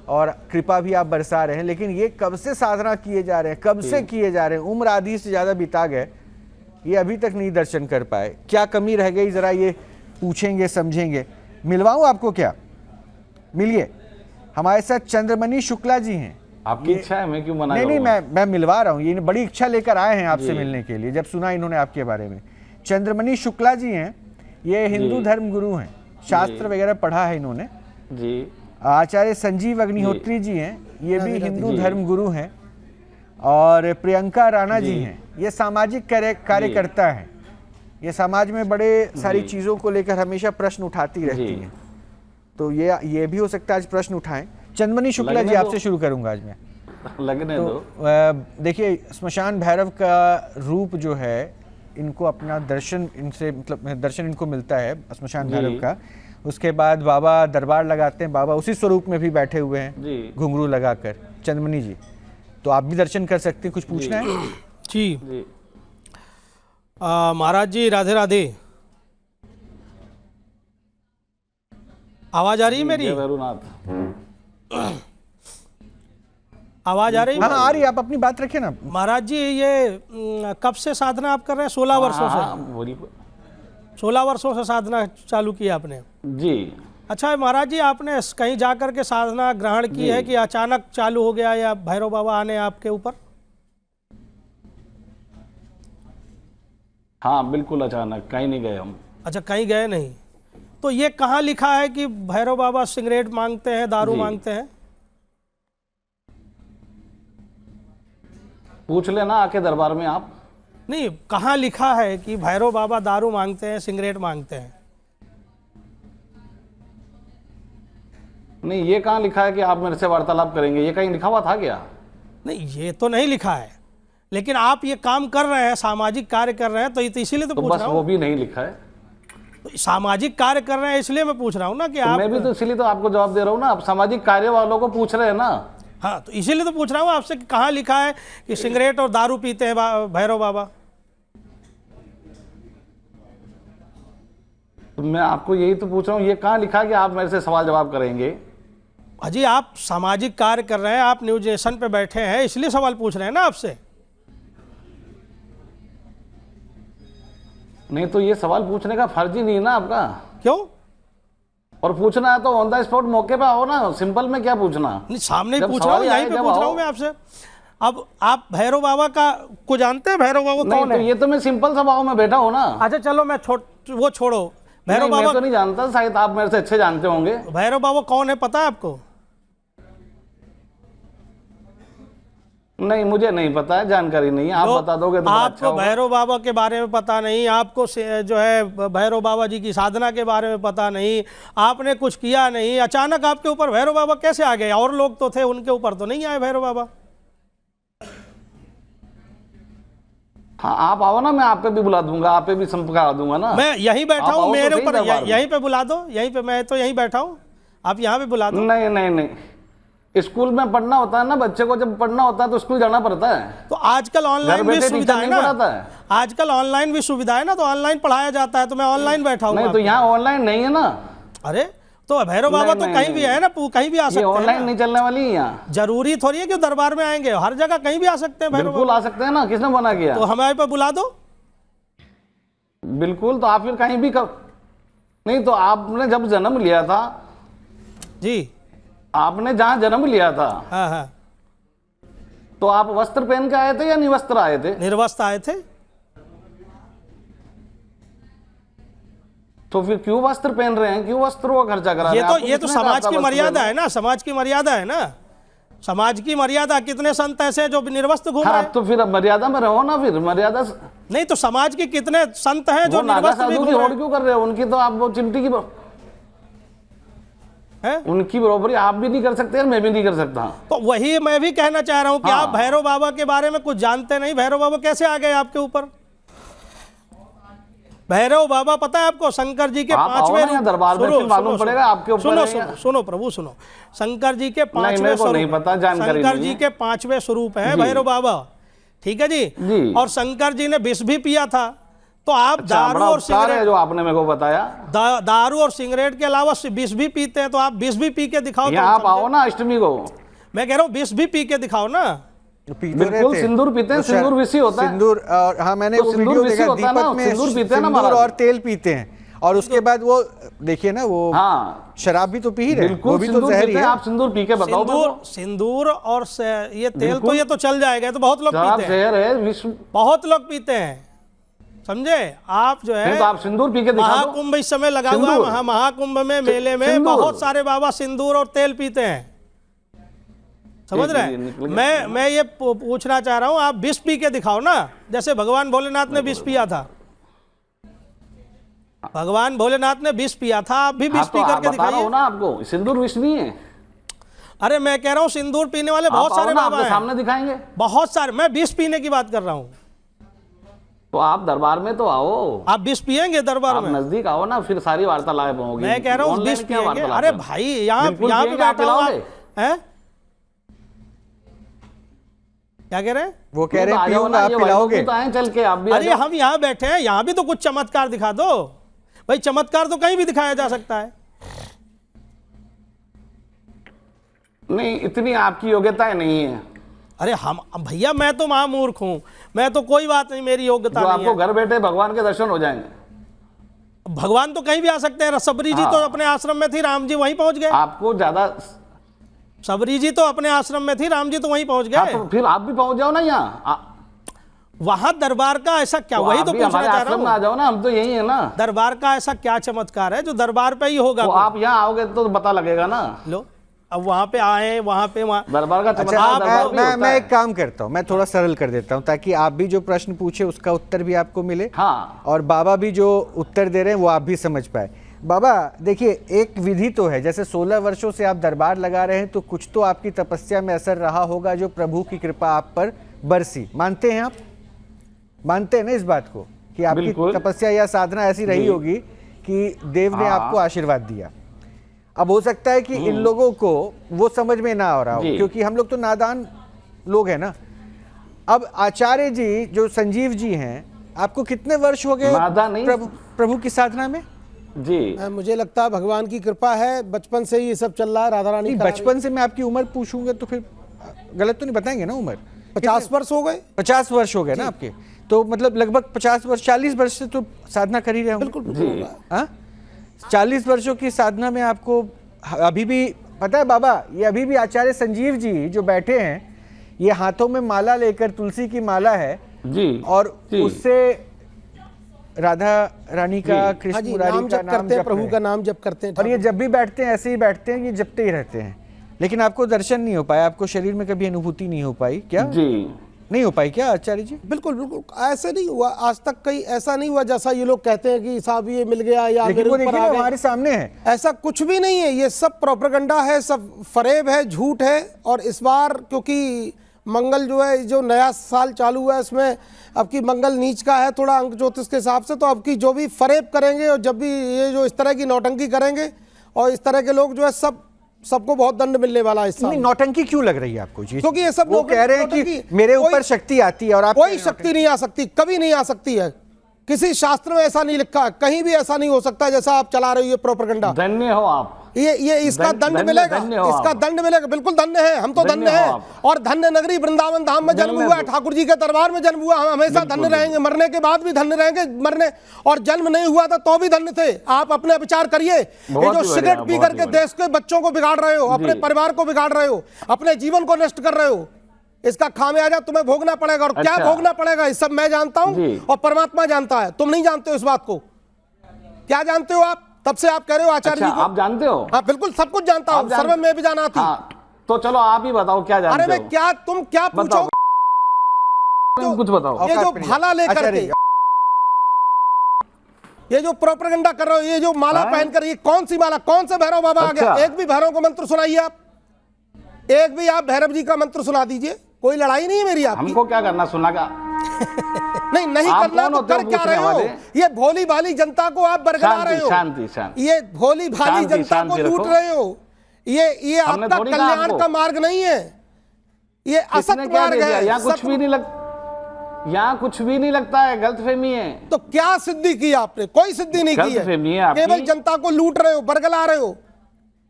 और कृपा भी आप बरसा रहे हैं, लेकिन ये कब से साधना किए जा रहे हैं, कब से किए जा रहे हैं, उम्र आदि से ज़्यादा बिता गए, ये अभी तक नहीं दर्शन कर पाए। क्या कमी रह गई, ज़रा ये पूछेंगे, समझेंगे। मिलवाऊँ आपको क्या? मिलिए, हमारे साथ चंद्रमणि शुक्ला जी हैं। आपकी इच्छा है, मैं क्यों मना नहीं, करूंगा? मैं मिलवा रहा हूँ, ये बड़ी इच्छा लेकर आए हैं आपसे मिलने के लिए, जब सुना इन्होंने आपके बारे में। चंद्रमणि शुक्ला जी हैं, ये हिंदू धर्म गुरु हैं, शास्त्र वगैरह पढ़ा है इन्होंने जी। आचार्य संजीव अग्निहोत्री जी हैं, ये भी हिंदू धर्म गुरु हैं। और प्रियंका राणा जी हैं, ये सामाजिक कार्यकर्ता हैं, ये समाज में बड़े सारी चीज़ों को लेकर हमेशा प्रश्न उठाती रहती हैं। तो ये भी हो सकता है आज प्रश्न उठाएं। चंद्रमणि शुक्ला जी, आपसे शुरू करूंगा आज मैं। लगने तो दो। देखिए, स्मशान भैरव का रूप जो है इनको अपना दर्शन इनसे मतलब दर्शन इनको मिलता है श्मशान भैरव का। उसके बाद बाबा दरबार लगाते हैं, बाबा उसी स्वरूप में भी बैठे हुए हैं जी घुंघरू लगाकर। चंद्रमणि जी, तो आप भी दर्शन कर सकते हैं, कुछ पूछना है? जी जी महाराज जी, राधे राधे। आवाज आ रही है मेरी? जय भैरवनाथ। आवाज आ रही है? हाँ आ रही है, आप अपनी बात रखिए ना। महाराज जी, ये कब से साधना आप कर रहे हैं? 16 वर्षों से? हाँ, बिल्कुल। 16 वर्षों से साधना चालू की आपने? जी अच्छा महाराज जी, आपने कहीं जाकर के साधना ग्रहण की है कि अचानक चालू हो गया या भैरव बाबा आने आपके ऊपर? हाँ बिल्कुल, अचानक कहीं नहीं गए हम। अच्छा, कहीं गए नहीं। तो ये कहाँ लिखा है कि भैरव बाबा सिगरेट मांगते हैं, दारू जी। मांगते हैं? पूछ लेना आके दरबार में आप। नहीं, कहाँ लिखा है कि भैरव बाबा दारू मांगते हैं, सिगरेट मांगते हैं? नहीं, ये कहाँ लिखा है कि आप मेरे से वार्तालाप करेंगे? ये कहीं लिखा हुआ था क्या? नहीं, ये तो नहीं लिखा है, लेकिन आप ये काम कर रहे हैं, सामाजिक कार्य कर रहे हैं, तो इसीलिए तो तो पूछ बस रहा वो हूँ। भी नहीं लिखा है। तो सामाजिक कार्य कर रहे हैं इसलिए मैं पूछ रहा हूँ ना कि तो आप। मैं भी तो इसीलिए तो आपको जवाब दे रहा हूँ ना, आप सामाजिक कार्य वालों को पूछ रहे हैं ना। हाँ, तो इसीलिए तो पूछ रहा हूँ आपसे कि कहाँ लिखा है कि सिगरेट और दारू पीते हैं भैरव बाबा? तो मैं आपको यही तो पूछ रहा हूँ, ये कहाँ लिखा है कि आप मेरे से सवाल जवाब करेंगे? अजी, आप सामाजिक कार्य कर रहे हैं, आप न्यूज नेशन पे बैठे हैं, इसलिए सवाल पूछ रहे हैं ना आपसे। नहीं तो ये सवाल पूछने का फर्ज ही नहीं है ना आपका। क्यों? और पूछना है तो ऑन द स्पॉट मौके पे आओ ना, सिंपल में क्या पूछना? नहीं, सामने ही जब पूछ रहा हूँ, सवाल आए, यहीं पे जब पूछ रहा आओ। हूँ मैं आपसे। अब आप भैरव बाबा को जानते हैं? भैरव बाबा नहीं कौन तो है? ये तो मैं सिंपल सा भाव में बैठा हूँ ना। अच्छा चलो, मैं वो छोड़ो। भैरव नहीं, मैं बाबा, तो नहीं जानता, शायद आप मेरे से अच्छे जानते होंगे। भैरव बाबा कौन है पता है आपको? नहीं, मुझे नहीं पता है, जानकारी नहीं है। आप तो बता दोगे तो बड़ा अच्छा आपको होगा। भैरव बाबा के बारे में पता नहीं, आपको जो है भैरव बाबा जी की साधना के बारे में पता नहीं, आपने कुछ किया नहीं, अचानक आपके ऊपर भैरव बाबा कैसे आ गए? और लोग तो थे, उनके ऊपर तो नहीं आए भैरव बाबा। हाँ, आप आओ ना, मैं आप पे भी बुला दूंगा, आप पे भी संपर्क करा दूंगा ना। मैं यहीं बैठा आप हूँ, आओ तो मेरे सही ऊपर दरबार में। यहीं पे बुला दो, यहीं पे, मैं तो यहीं बैठा हूँ, आप यहाँ पे बुला दो। नहीं नहीं नहीं, स्कूल में पढ़ना होता है ना, बच्चे को जब पढ़ना होता है तो स्कूल जाना पड़ता है। तो आजकल ऑनलाइन भी बैठे सुविधा टीचर है नहीं ना, पढ़ाता है। आजकल ऑनलाइन भी सुविधा है ना, तो ऑनलाइन पढ़ाया जाता है, तो मैं ऑनलाइन बैठा हूँ। नहीं तो यहाँ ऑनलाइन नहीं है ना। अरे तो भैरव बाबा तो नहीं, कहीं नहीं, भी है ना, कहीं भी आ ये सकते हैं ऑनलाइन ना। नहीं चलने वाली है यहाँ। जरूरी थोड़ी है कि दरबार में आएंगे, हर जगह कहीं भी आ सकते हैं भैरव बिल्कुल बाबा। आ सकते हैं ना, किसने मना किया? तो हमारे पे बुला दो। बिल्कुल, तो आप फिर कहीं भी नहीं तो आपने जब जन्म लिया था, जी आपने जहाँ जन्म लिया था, हाँ हाँ, तो आप वस्त्र पहन के आए थे या निवस्त्र आए थे? निर्वस्त्र आए थे। तो फिर क्यों वस्त्र पहन रहे हैं, क्यों वस्त्रों का खर्चा करा रहे हैं? आपको ये तो किसने कहा समाज था की वस्त्र मर्यादा पहनो? है ना, समाज की मर्यादा है ना, समाज की मर्यादा। कितने संत ऐसे हैं जो निर्वस्त्र घूम रहे हाँ, हैं? तो फिर अब मर्यादा में रहो ना, फिर मर्यादा नहीं, तो समाज के कितने संत हैं जो वो नागा निर्वस्त्र भी साधु की घूम रहे होड़ क्यों कर रहे हो? उनकी तो आप वो चिमटी की हैं? उनकी बराबरी आप भी नहीं कर सकते और मैं भी नहीं कर सकता। तो वही मैं भी कहना चाह रहा हूं कि हाँ। आप भैरव बाबा के बारे में कुछ जानते नहीं। भैरव बाबा कैसे आ गए आपके ऊपर? भैरव बाबा पता है आपको? शंकर जी के आप आओ 5वें ना यहाँ दरबार में, फिर मालूम पड़ेगा आपके ऊपर सुनो है सुनो या- सुनो प्रभु सुनो, शंकर जी के 5वें मेरे को नहीं स्वरूप, पता, जानकारी शंकर नहीं जी है। के 5वें स्वरूप है जी। भैरव बाबा, ठीक है जी? जी। और शंकर जी ने विष भी पिया था, तो आप अच्छा, दारू बड़ा और उपकार है सिगरेट, जो आपने मेरे को बताया। दारू और सिगरेट के अलावा विष भी पीते हैं, तो आप विष भी पी के दिखाओ। तो यहाँ आप समझे? आओ ना अष्टमी को। मैं कह रहा हूँ विष भी पी के दिखाओ ना। बिल्कुल, सिंदूर पीते हैं, सिंदूर विषी होता है। सिंदूर, और हाँ मैंने तो वो सिंदूर वीडियो विषी देखा, होता है ना, दीपक में सिंदूर पीते हैं ना सिंदूर महाराज। और तेल पीते हैं, और उसके बाद वो देखिए ना, वो हाँ शराब भी तो पी ही रहे हैं, वो बिल्कुल, भी तो सिंदूर जहर ही पीते हैं। है। आप सिंदूर पी के बताओ मेरे को। सिंदूर और ये तेल तो बिल्कुल। ये तो चल जाएगा, ये तो बहुत लोग शराब पीते हैं, जहर है, विश्व। बहुत लोग पीते हैं, समझे आप? जो है नहीं तो आप सिंदूर पी के दिखा दो। महाकुंभ इस समय लगा हुआ है, सिंदूर। महाकुंभ में मेले में सिंदूर। बहुत सारे बाबा सिंदूर और तेल पीते हैं, समझ रहे हैं? निकल गया। मैं ये पूछना चाह रहा हूं, आप विष पी के दिखाओ ना, जैसे भगवान भोलेनाथ ने विष पिया था। भगवान भोलेनाथ ने विष पिया था, आप भी विष हाँ, पी तो करके बता रहा दिखाइए। हूँ ना आपको, सिंदूर विष नहीं है। अरे मैं कह रहा हूँ सिंदूर पीने वाले बहुत आप आओ सारे ना, बाबा आपके हैं, सामने दिखाएंगे। बहुत सारे। मैं विष पीने की बात कर रहा हूँ। तो आप दरबार में तो आओ, आप विष पियेंगे दरबार आप में? नजदीक आओ ना, फिर सारी वार्तालाप होगी। मैं कह रहा हूँ ऑनलाइन विष क्या पियेंगे? वार्तालाप अरे है? भाई यहाँ बिल्कुल यहाँ पे पियेंगे, आप बैठा हुआ पिलाओगे? है। क्या कह रहे हैं? वो कह रहे तो हैं आ जाओ पीऊंगा, ना, आप ये पिलाओगे? तो आए चल के, आप भी आ अरे जाओ। हम यहाँ बैठे हैं, यहाँ भी तो कुछ चमत्कार दिखा दो भाई। चमत्कार तो कहीं भी दिखाया जा सकता है। नहीं, इतनी आपकी योग्यता नहीं है। अरे हम भैया, मैं तो महामूर्ख हूं, मैं तो कोई बात नहीं, मेरी योग्यता जो नहीं आपको है। घर बैठे भगवान के दर्शन हो जाएंगे। भगवान तो कहीं भी आ सकते हैं। सबरी जी हाँ। तो अपने आश्रम में थी, राम जी वहीं पहुंच गए। आपको ज्यादा, सबरी जी तो अपने आश्रम में थी, राम जी तो वहीं पहुंच हाँ, गए। तो फिर आप भी पहुंच जाओ ना यहाँ। वहां दरबार का ऐसा क्या, तो वही आप तो भी पूछना हमारे चाह आश्रम में रहा आ हूं। जाओ ना, हम तो यही है ना। दरबार का ऐसा क्या चमत्कार है जो दरबार पे ही होगा? तो आप यहाँ आओगे तो पता लगेगा ना। लो, अब वहां पे आए, वहां पे दरबार का अच्छा, चमत्कार दरबार भी मैं होता है। एक काम करता हूँ, मैं थोड़ा सरल कर देता हूँ ताकि आप भी जो प्रश्न पूछे उसका उत्तर भी आपको मिले, हाँ, और बाबा भी जो उत्तर दे रहे हैं वो आप भी समझ पाए। बाबा देखिए, एक विधि तो है, जैसे 16 वर्षों से आप दरबार लगा रहे हैं तो कुछ तो आपकी तपस्या में असर रहा होगा जो प्रभु की कृपा आप पर बरसी। मानते हैं आप? मानते हैं ना इस बात को कि आपकी बिल्कुल। तपस्या या साधना ऐसी रही होगी कि देव ने हाँ। आपको आशीर्वाद दिया। अब हो सकता है कि इन लोगों को वो समझ में ना आ रहा हो, जी। क्योंकि हम लोग तो नादान लोग हैं ना। अब आचार्य जी जो संजीव जी हैं, आपको कितने वर्ष हो गए नादान नहीं। प्रभु की साधना में? जी, मुझे लगता है भगवान की कृपा है, बचपन से ही ये सब चल रहा है। राधा रानी नहीं, करा रही बचपन से मैं आपकी उम्र पूछूंगा तो फिर गलत तो नहीं बताएंगे ना उम्र? 50 वर्ष हो गए। 50 वर्ष हो गए ना आपके, तो मतलब लगभग 50 वर्ष 40 वर्ष से तो साधना कर ही रहे होंगे। बिल्कुल जी। बिल्कुल। हाँ, 40 वर्षों की साधना में आपको अभी भी पता है बाबा, ये अभी भी आचार्य संजीव जी जो बैठे हैं, ये हाथों में माला लेकर, तुलसी की माला है, जी, और जी। उससे राधा रानी का, हाँ कृष्ण जी, मुरारी नाम का जप नाम करते हैं, जप प्रभु रहे का हैं। नाम जप करते हैं। और ये जब भी बैठते हैं ऐसे ही बैठते हैं, ये जपते ही रहते हैं, लेकिन आपको दर्शन नहीं हो पाया, आपको शरीर में कभी अनुभूति नहीं हो पाई क्या? जी, नहीं हो पाई क्या आचार्य जी? बिल्कुल बिल्कुल, ऐसे नहीं हुआ आज तक, कहीं ऐसा नहीं हुआ जैसा ये लोग कहते हैं कि साहब ये मिल गया या लेकिन मेरे वो ऊपर देखिए आ ना, गए। हमारे सामने है। ऐसा कुछ भी नहीं है, ये सब प्रोपेगेंडा है, सब फरेब है, झूठ है। और इस बार क्योंकि मंगल जो है, जो नया साल चालू हुआ है, इसमें अब की मंगल नीच का है थोड़ा अंक ज्योतिष के हिसाब से, तो अब की जो भी फरेब करेंगे और जब भी ये जो इस तरह की नौटंकी करेंगे और इस तरह के लोग जो है, सबको बहुत दंड मिलने वाला है इस साल। नहीं, नौटंकी क्यों लग रही है आपको जी? क्योंकि ये सब वो कह रहे हैं कि मेरे ऊपर शक्ति आती है और आप कोई शक्ति नहीं आ सकती, कभी नहीं आ सकती है। किसी शास्त्र में ऐसा नहीं लिखा, कहीं भी ऐसा नहीं हो सकता जैसा आप चला रहे हो ये प्रोपेगेंडा। धन्य हो आप। ये इसका दंड मिलेगा, इसका दंड मिलेगा, बिल्कुल धन्य है, हम तो धन्य हैं। और धन्य नगरी वृंदावन धाम में जन्म हुआ है, ठाकुर जी के दरबार में जन्म हुआ, हम हमेशा धन्य रहेंगे, मरने के बाद भी धन्य रहेंगे। मरने और जन्म नहीं हुआ था तो भी धन्य थे। आप अपने विचार करिए, ये जो सिगरेट पी करके देश के बच्चों को बिगाड़ रहे हो, अपने परिवार को बिगाड़ रहे हो, अपने जीवन को नष्ट कर रहे हो, इसका खामियाजा तुम्हें भोगना पड़ेगा। और क्या भोगना पड़ेगा, इस सब मैं जानता हूं और परमात्मा जानता है, तुम नहीं जानते हो इस बात को। क्या जानते हो आप? तब से आप कह रहे हो आचार्य जी को। आप जानते हो? हाँ बिल्कुल, सब कुछ जानता हूँ, सर्व में भी जाना थी। तो चलो आप ही बताओ क्या जानते हो। अरे मैं क्या, तुम क्या पूछो, कुछ बताओ। ये जो भाला लेकर के, ये जो प्रोपेगेंडा कर रहे हो, ये जो माला पहनकर, ये कौन सी माला, कौन से भैरव बाबा आ गया? एक भी भैरव का मंत्र सुनाइए आप, एक भी आप भैरव जी का मंत्र सुना दीजिए। कोई लड़ाई नहीं है मेरी आपकी। हमको क्या करना, सुना का? नहीं करना तो कर क्या रहे हो? ये भोली भाली जनता को आप बरगला रहे हो। शांति शांति। ये भोली भाली जनता को लूट रहे हो। ये आपका कल्याण का मार्ग नहीं है, ये असत मार्ग है। यहाँ कुछ भी नहीं यहाँ कुछ भी नहीं लगता है, गलतफहमी है। तो क्या सिद्धि की आपने? कोई सिद्धि नहीं की है, केवल जनता को लूट रहे हो, बरगला रहे हो,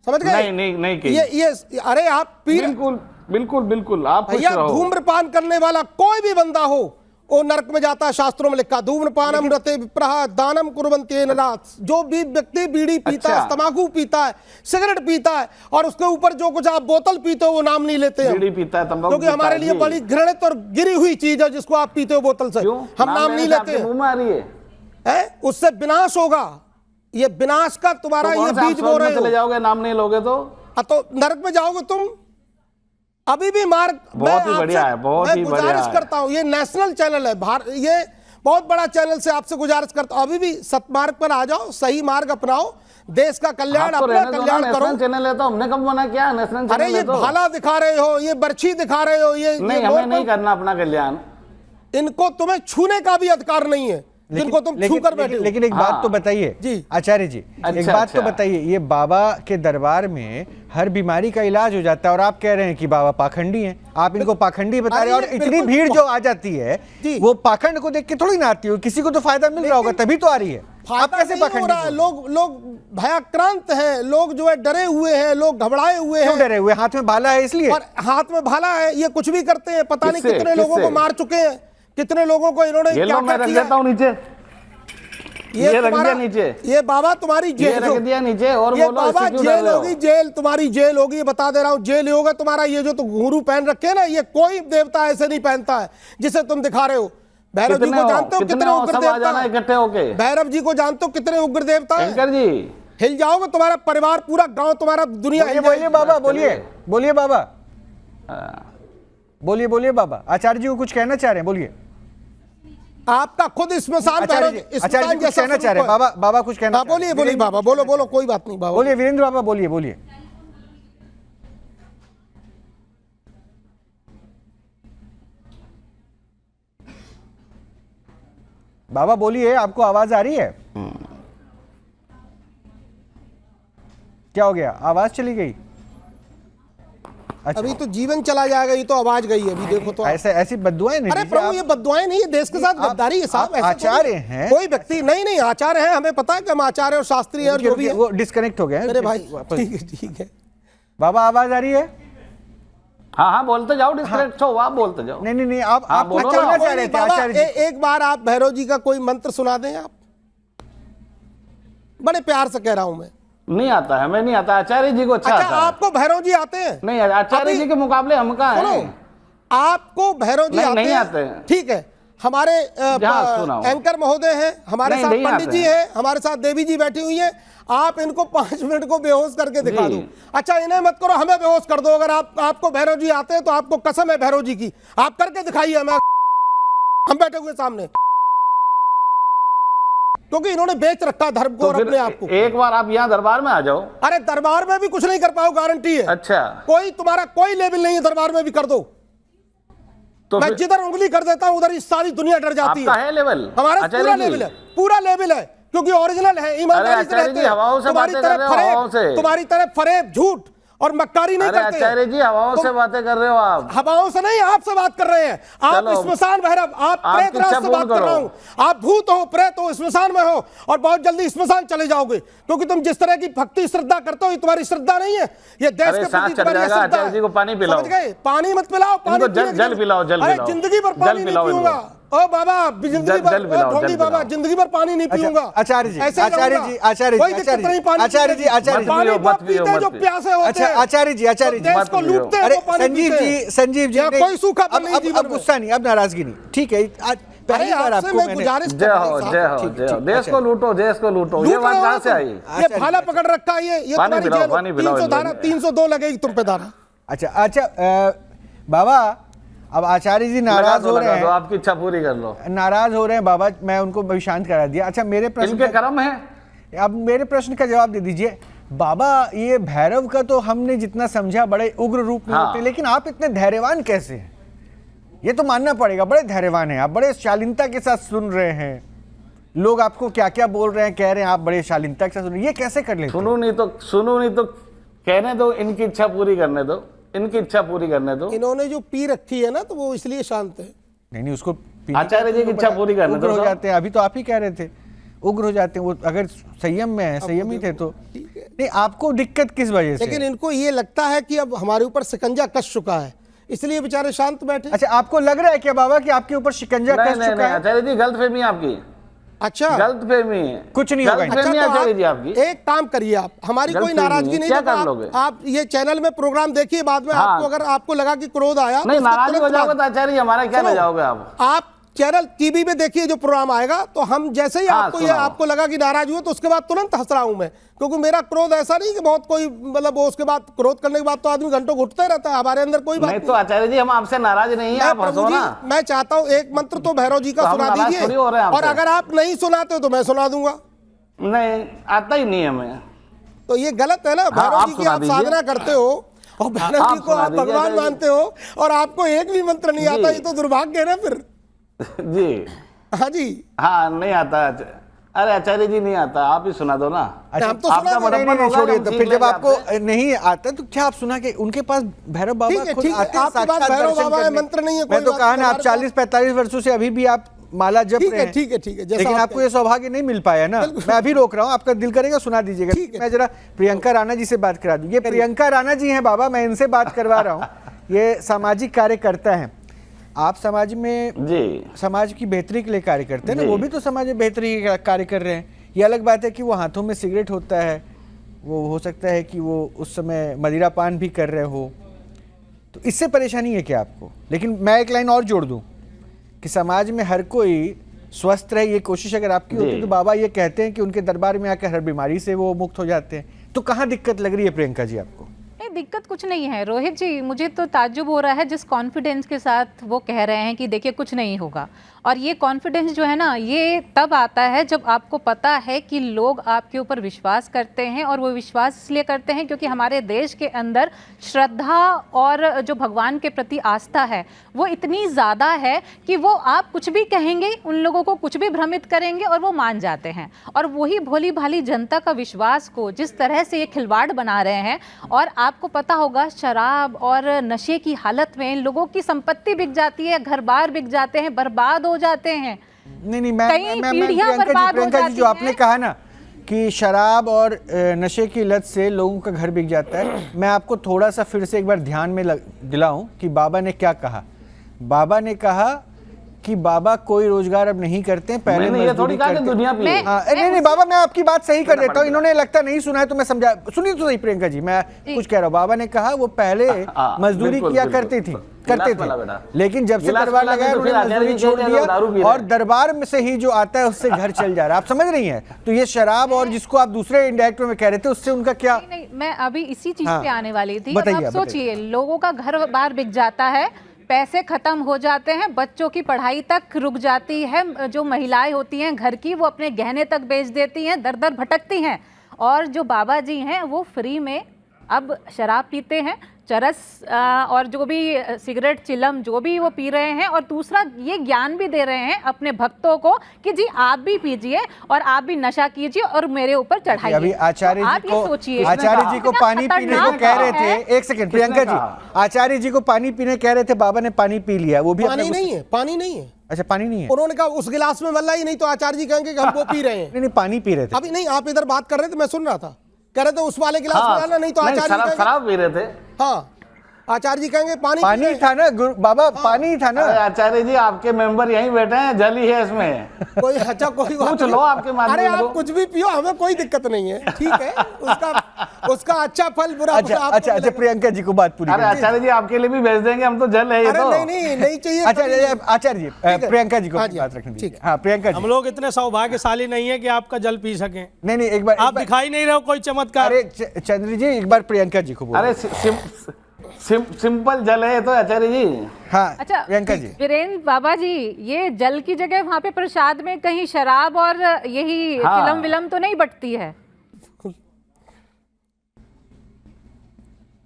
समझ गए? नहीं की। ये अरे आप पीर, बिल्कुल आप खुश रहो। धूम्रपान करने वाला कोई भी बंदा हो वो नरक में जाता है। शास्त्रों में लिखा, धूम्रपानम रते विप्रहा दानम कुर्वन्ते नराः। जो भी व्यक्ति बीड़ी पीता है, तंबाकू पीता है, सिगरेट पीता है, और उसके ऊपर जो कुछ आप बोतल पीते हो वो नाम नहीं लेते हैं, बीड़ी पीता है, तंबाकू क्योंकि हमारे लिए बड़ी घृणित और गिरी हुई चीज है जिसको आप पीते हो बोतल से, हम नाम नहीं लेते मुंह में आ रही हैं। उससे विनाश होगा, ये विनाश का तुम्हारा ये बीज बो रहे हो। चले जाओगे नाम नहीं लोगे तो नरक में जाओगे तुम। अभी भी मार्ग बहुत ही बढ़िया है, बहुत ही बढ़िया है। गुजारिश करता हूं, ये नेशनल चैनल है, ये बहुत बड़ा चैनल से आपसे गुजारिश करता हूं, अभी भी सतमार्ग पर आ जाओ, सही मार्ग अपनाओ, देश का कल्याण, अपना कल्याण करो। चैनल है तो हमने कब मना किया? नेशनल अरे ये भाला दिखा रहे हो, ये बर्छी दिखा रहे हो, ये नहीं, हमें नहीं करना अपना कल्याण। इनको तुम्हें छूने का भी अधिकार नहीं है, जिनको तुम छू कर बैठे हो। लेकिन एक बात तो बताइए जी। आचार्य जी, एक बात तो बताइए, ये बाबा के दरबार में हर बीमारी का इलाज हो जाता है और आप कह रहे हैं कि बाबा पाखंडी हैं। आप इनको पाखंडी बता रहे हैं, और इतनी भीड़ जो आ जाती है वो पाखंड को देख के थोड़ी ना आती हो, किसी को तो फायदा मिल रहा होगा तभी तो आ रही है। आप कैसे पाखंडी? लोग भयाक्रांत हैं, लोग जो है डरे हुए हैं, लोग घबराए हुए हैं। क्यों डरे हुए? हाथ में भाला है इसलिए। और हाथ में भाला है, ये कुछ भी करते हैं, पता नहीं कितने लोगों को मार चुके हैं, कितने लोगों को इन्होंने क्या मैं रख देता हूं नीचे, ये रख दिया नीचे, ये बाबा तुम्हारी जेल रख दिया नीचे, और ये बाबा जेल होगी, जेल तुम्हारी जेल होगी, बता दे रहा हूं, जेल होगा तुम्हारा। ये जो तुम घुंघरू पहन रखे हैं ना, ये कोई देवता ऐसे नहीं पहनता है जिसे तुम दिखा रहे हो। भैरव जी को जानते हो कितने उग्र देवता हैं इकट्ठे होके? भैरव जी को जानते हो कितने उग्र देवता हैं? शंकर जी हिल जाओगे, तुम्हारा परिवार, पूरा गांव, तुम्हारा दुनिया हिल जाएगी। बोलिए बाबा, बोलिए बोलिए बाबा, बोलिए बोलिए बाबा। आचार्य जी को कुछ कहना चाह रहे हैं, बोलिए। आपका खुद स्मशान आचार्य जी कुछ कहना चाह रहे हैं। बाबा, बाबा कुछ कहना? बोलिए बोलिए बाबा, बोलो बोलो, कोई बात नहीं बाबा। बोलिए वीरेंद्र बाबा, बोलिए बोलिए। बाबा बोलिए, आपको आवाज आ रही है? क्या हो गया, आवाज चली गई? अच्छा। अभी तो जीवन चला जाएगा, ये तो आवाज गई अभी, देखो तो ऐसी बद्दुआएं नहीं। अरे प्रभु, ये बद्दुआएं नहीं, ये देश के साथ गद्दारी है साहब। आचार्य हैं कोई व्यक्ति नहीं, आचार्य हैं, हमें पता है कि हम आचार्य और शास्त्री और जो भी है। वो डिस्कनेक्ट हो गए। अरे भाई ठीक है बाबा, आवाज आ रही है? हाँ बोलते जाओ, डिस्कनेक्ट हो आप बोलते जाओ। नहीं आप बोलना चाह रहे थे आचार्य जी। एक बार आप भैरव जी का कोई मंत्र सुना दें आप, बड़े प्यार से कह रहा हूं मैं। नहीं आता है, हमें नहीं आता, आचार्य जी को अच्छा आता है। आपको भैरव जी आते हैं? नहीं, आचार्य जी के मुकाबले हम कहाँ हैं? आपको भैरव जी नहीं आते हैं। ठीक है, हमारे एंकर महोदय हैं, हमारे साथ पंडित जी हैं, हमारे साथ देवी जी बैठी हुई हैं। आप इनको 5 मिनट को बेहोश करके दिखा दो। अच्छा, इन्हें मत करो, हमें बेहोश कर दो। अगर आपको भैरव जी आते हैं तो आपको कसम है भैरव जी की, आप करके दिखाइए हमें, हम बैठे हुए सामने, क्योंकि इन्होंने बेच रखा धर्म को और अपने आप को। एक बार आप यहाँ दरबार में आ जाओ। अरे दरबार में भी कुछ नहीं कर पाओ, गारंटी है। अच्छा, कोई तुम्हारा कोई लेवल नहीं है, दरबार में भी कर दो तो मैं जिधर उंगली कर देता हूं उधर ही सारी दुनिया डर जाती है। आपका है लेवल? हमारा पूरा लेवल है, पूरा लेवल है, क्योंकि ओरिजिनल है, ईमानदारी से रहते हैं। तुम्हारी तरफ फरेब, झूठ और मक्कारी नहीं करते। आचार्य जी हवाओं से बातें कर रहे हो आप। हवाओं से नहीं, आपसे बात कर रहे हैं। आप स्मशान भैरव, आप प्रेत राज से बात कर रहा हूं। आप भूत हो, प्रेत हो, स्मशान में हो, और बहुत जल्दी स्मशान चले जाओगे, क्योंकि तुम जिस तरह की भक्ति श्रद्धा करते हो, ये तुम्हारी श्रद्धा नहीं है, ये देश के प्रति तुम्हारी श्रद्धा है। आचार्य जी को पानी पिलाओ। समझ गए? पानी मत पिलाओ, पानी जल पिलाओ, जल पिलाओ। जिंदगी भर पानी नहीं पीऊंगा। ओ बाबा, जिंदगी भर बाबा, जिंदगी भर पानी नहीं पीऊंगा। आचार्य जी, आचार्य जी, आचार्य जी, आचार्य जी, आचार्य जी, पानी मत पीते जो प्यासे होते हैं। आचार्य जी, आचार्य जी, देश को लूटते हैं, संजीव जी, कोई सूखा नहीं जीवन अब गुस्सा नहीं, अब नाराजगी नहीं, ठीक है। पहली बार आपको मैंने गुजारिश जय हो, देश को लूटो, देश को लूटो। ये बात कहां से आई? ये भाला पकड़ रखा है, ये तुम्हारी जेल 302 लगेगी तुम पे धारा। अच्छा बाबा, अब आचार्य जी नाराज हो रहे हैं, आपकी इच्छा पूरी कर लो। नाराज हो रहे हैं बाबा, मैं उनको भी शांत करा दिया। अच्छा, मेरे प्रश्न इनके कर्म है, अब मेरे प्रश्न का जवाब दे दीजिए बाबा। ये भैरव का तो हमने जितना समझा बड़े उग्र रूप में होते हैं, लेकिन आप इतने धैर्यवान कैसे हैं? ये तो मानना पड़ेगा, बड़े धैर्यवान हैं आप, बड़े शालीनता के साथ सुन रहे हैं। लोग आपको क्या क्या बोल रहे हैं, कह रहे हैं, आप बड़े शालीनता के साथ सुन रहे हैं। ये कैसे कर लेते? सुनो नहीं तो कहने दो, इनकी इच्छा पूरी करने दो, इनकी इच्छा पूरी करने दो। इन्होंने जो पी रखी है ना, तो वो इसलिए शांत है। नहीं, उसको आचार्य जी की इच्छा पूरी करने दो। उग्र हो जाते हैं, अभी तो आप ही कह रहे थे उग्र हो जाते हैं। वो अगर संयम में है, संयमी थे तो नहीं। आपको दिक्कत किस वजह से? लेकिन इनको ये लगता है कि अब हमारे ऊपर शिकंजा कस चुका है, इसलिए बेचारे शांत बैठे। अच्छा, आपको लग रहा है क्या बाबा कि आपके ऊपर शिकंजा कस चुका है? आचार्य जी, गलतफहमी है आपकी। अच्छा, गलतफहमी है, कुछ नहीं होगा। आचार्य जी आपकी एक काम करिए, आप हमारी कोई नाराजगी नहीं, आप ये चैनल में प्रोग्राम देखिए, बाद में आपको अगर आपको लगा कि क्रोध आया, नहीं नाराज हो जाओगे तो आचार्य जी हमारा क्या ले जाओगे आप चैनल टीवी में देखिए जो प्रोग्राम आएगा, तो हम जैसे ही आपको लगा कि नाराज हुए, तो उसके बाद तुरंत हंस रहा हूं मैं, क्योंकि मेरा क्रोध ऐसा नहीं कि बहुत कोई मतलब वो, उसके बाद क्रोध करने के बाद तो आदमी घंटों घुटते रहता है, हमारे अंदर कोई बात नहीं। तो आचार्य जी हम आपसे नाराज नहीं है, आप हंसो ना। मैं चाहता हूँ एक मंत्र तो भैरव जी का सुना दीजिए, और अगर आप नहीं सुनाते तो मैं सुना दूंगा। नहीं आता ही नहीं है हमें, तो ये गलत है ना। भैरव जी की आप साधना करते हो और भैरव जी को आप भगवान मानते हो, और आपको एक भी मंत्र नहीं आता, ये तो दुर्भाग्य है ना। फिर जी हाँ जी, हाँ, नहीं आता। अरे आचार्य जी नहीं आता, आप ही सुना दो ना। अच्छा, हम तो आपका सुना बड़ा नहीं मन नहीं होगा, छोड़िए, हम तो सीख फिर जब लेंगे आपको आपसे। नहीं आता तो क्या आप सुना के उनके पास भैरव बाबा ठीक है, खुद ठीक है, आते हैं आपके पास साक्षात भैरव दर्शन बाबा है, करने। मंत्र नहीं है, मैं कोई तो बात कहा नहीं, ना आप हमारे 40-45 वर्षों से अभी भी आप माला जप ठीक रहे है, हैं। ठीक है, ठीक है, जैसा लेकिन आप आपको ये सौभाग्य नहीं मिल पाया ना। मैं अभी रोक रहा हूँ, आपका दिल करेगा सुना दीजिएगा। ठीक है। मैं जरा प्रियंका राणा जी से बात करा दूं। ये प्रियंका राणा जी हैं बाबा, मैं इनसे बात करवा रहा हूँ। ये सामाजिक कार्यकर्ता हैं। आप समाज में जी समाज की बेहतरी के लिए कार्य करते हैं ना, जी। वो भी तो समाज में बेहतरी के कार्य कर रहे हैं। ये अलग बात है कि वो हाथों में सिगरेट होता है, वो हो सकता है कि वो उस समय मदिरा पान भी कर रहे हो, तो इससे परेशानी है क्या आपको? लेकिन मैं एक लाइन और जोड़ दूं कि समाज में हर कोई स्वस्थ रहे, ये कोशिश अगर आपकी होती जी। तो बाबा ये कहते हैं कि उनके दरबार में आकर हर बीमारी से वो मुक्त हो जाते हैं। तो कहाँ दिक्कत लग रही है प्रियंका जी आपको? नहीं, दिक्कत कुछ नहीं है रोहित जी। मुझे तो ताज्जुब हो रहा है जिस कॉन्फिडेंस के साथ वो कह रहे हैं कि देखिए कुछ नहीं होगा। और ये कॉन्फिडेंस जो है ना, ये तब आता है जब आपको पता है कि लोग आपके ऊपर विश्वास करते हैं। और वो विश्वास इसलिए करते हैं क्योंकि हमारे देश के अंदर श्रद्धा और जो भगवान के प्रति आस्था है वो इतनी ज़्यादा है कि वो आप कुछ भी कहेंगे, उन लोगों को कुछ भी भ्रमित करेंगे और वो मान जाते हैं। और वही भोली भाली जनता का विश्वास को जिस तरह से ये खिलवाड़ बना रहे हैं। और आपको पता होगा शराब और नशे की हालत में लोगों की संपत्ति बिक जाती है, घर बार बिक जाते हैं, बर्बाद हो जाते हैं। नहीं कई पीढ़ियां बर्बाद हो प्रियंका जी जाती जो आपने हैं। कहा ना कि शराब और नशे की लत से लोगों का घर बिक जाता है, मैं आपको थोड़ा सा फिर से एक बार ध्यान में दिलाऊं कि बाबा ने क्या कहा। बाबा ने कहा कि बाबा कोई रोजगार अब नहीं करते हैं, पहले मैंने ये मजदूरी थोड़ी कहा कि करते। दुनिया पे है। हाँ, नहीं बाबा मैं आपकी बात सही कर देता हूँ, इन्होंने लगता नहीं सुना है तो मैं समझा। सुनिए तो सही प्रियंका जी, मैं कुछ कह रहा हूँ। बाबा ने कहा वो पहले मजदूरी बिल्कुल, किया बिल्कुल। करते गिलास वाला बेटा। थे, लेकिन जब से गिलास दरबार वाला लगाया तो फिर उन्होंने आचार्य जी मजदूरी छोड़ कहते हैं तो दारू पी दिया रहे और हैं। दरबार में से ही जो आता है उससे घर चल जा रहा है। आप समझ रही हैं? तो ये शराब और जिसको आप दूसरे इंडायरेक्ट में कह रहे थे उससे उनका क्या? नहीं, मैं अभी इसी चीज हाँ, पे आने वाली थी। अब बताइए, आप सोचिए, लोगों का घर बार बिक जाता है, पैसे खत्म हो जाते हैं, बच्चों की पढ़ाई तक रुक जाती है, जो महिलाएं होती हैं घर की वो अपने गहने तक बेच देती हैं, दर दर भटकती हैं। और जो बाबा जी हैं वो फ्री में अब शराब पीते हैं, चरस और जो भी सिगरेट चिलम जो भी वो पी रहे हैं। और दूसरा ये ज्ञान भी दे रहे हैं अपने भक्तों को कि जी आप भी पीजिए और आप भी नशा कीजिए और मेरे ऊपर चढ़ाइए। अभी आचार्य तो आप जी ये को सोचिए, आचार्य जी को कितना पानी पीने को खतरनाक कह रहे है। थे। एक सेकंड प्रियंका जी, आचार्य जी को पानी पीने कह रहे थे, बाबा ने पानी पी लिया। वो भी पानी अपने नहीं है, पानी नहीं है। अच्छा पानी नहीं है। उन्होंने कहा उस गिलास में मल्ला ही नहीं, तो आचार्य जी कहेंगे कि हम वो पी रहे हैं। नहीं पानी पी रहे थे। अभी नहीं, आप इधर बात कर रहे थे, मैं सुन रहा था। कह रहे थे उस वाले गिलास में डालना, नहीं तो आचार्य जी कहेंगे शराब पी रहे थे। हाँ, आचार्य जी कहेंगे पानी पानी था ना बाबा, पानी ही था ना। अरे आचार्य जी आपके मेंबर यहीं बैठे हैं, जल ही है इसमें। कोई अच्छा कोई बात पूछ नहीं। लो आपके माध्यम अरे से। आप कुछ भी पियो, हमें कोई दिक्कत नहीं है, ठीक है। उसका अच्छा फल बुरा अच्छा फल आपको अच्छा अच्छा मिलेगा। प्रियंका जी को बात पूरी अरे करें। आचार्य जी आपके लिए भी भेज देंगे, हम तो जल है ये अरे तो। नहीं चाहिए। आचार्य जी है। प्रियंका जी को हाँ अपनी जी, बात रखने दीजिए। ठीक हाँ प्रियंका हम जी, लोग इतने सौभाग्यशाली नहीं है कि आपका जल पी सकें। नहीं एक बार आप दिखाई नहीं रहे हो कोई चमत्कार। अरे चंद्र जी एक बार प्रियंका जी को बोलो। अरे सिंपल जल है ये तो आचार्य जी। हाँ अच्छा प्रियंका जी, वीरेंद्र बाबा जी, ये जल की जगह वहाँ पे प्रसाद में कहीं शराब और यही हाँ। चिलम विलम तो नहीं बटती है?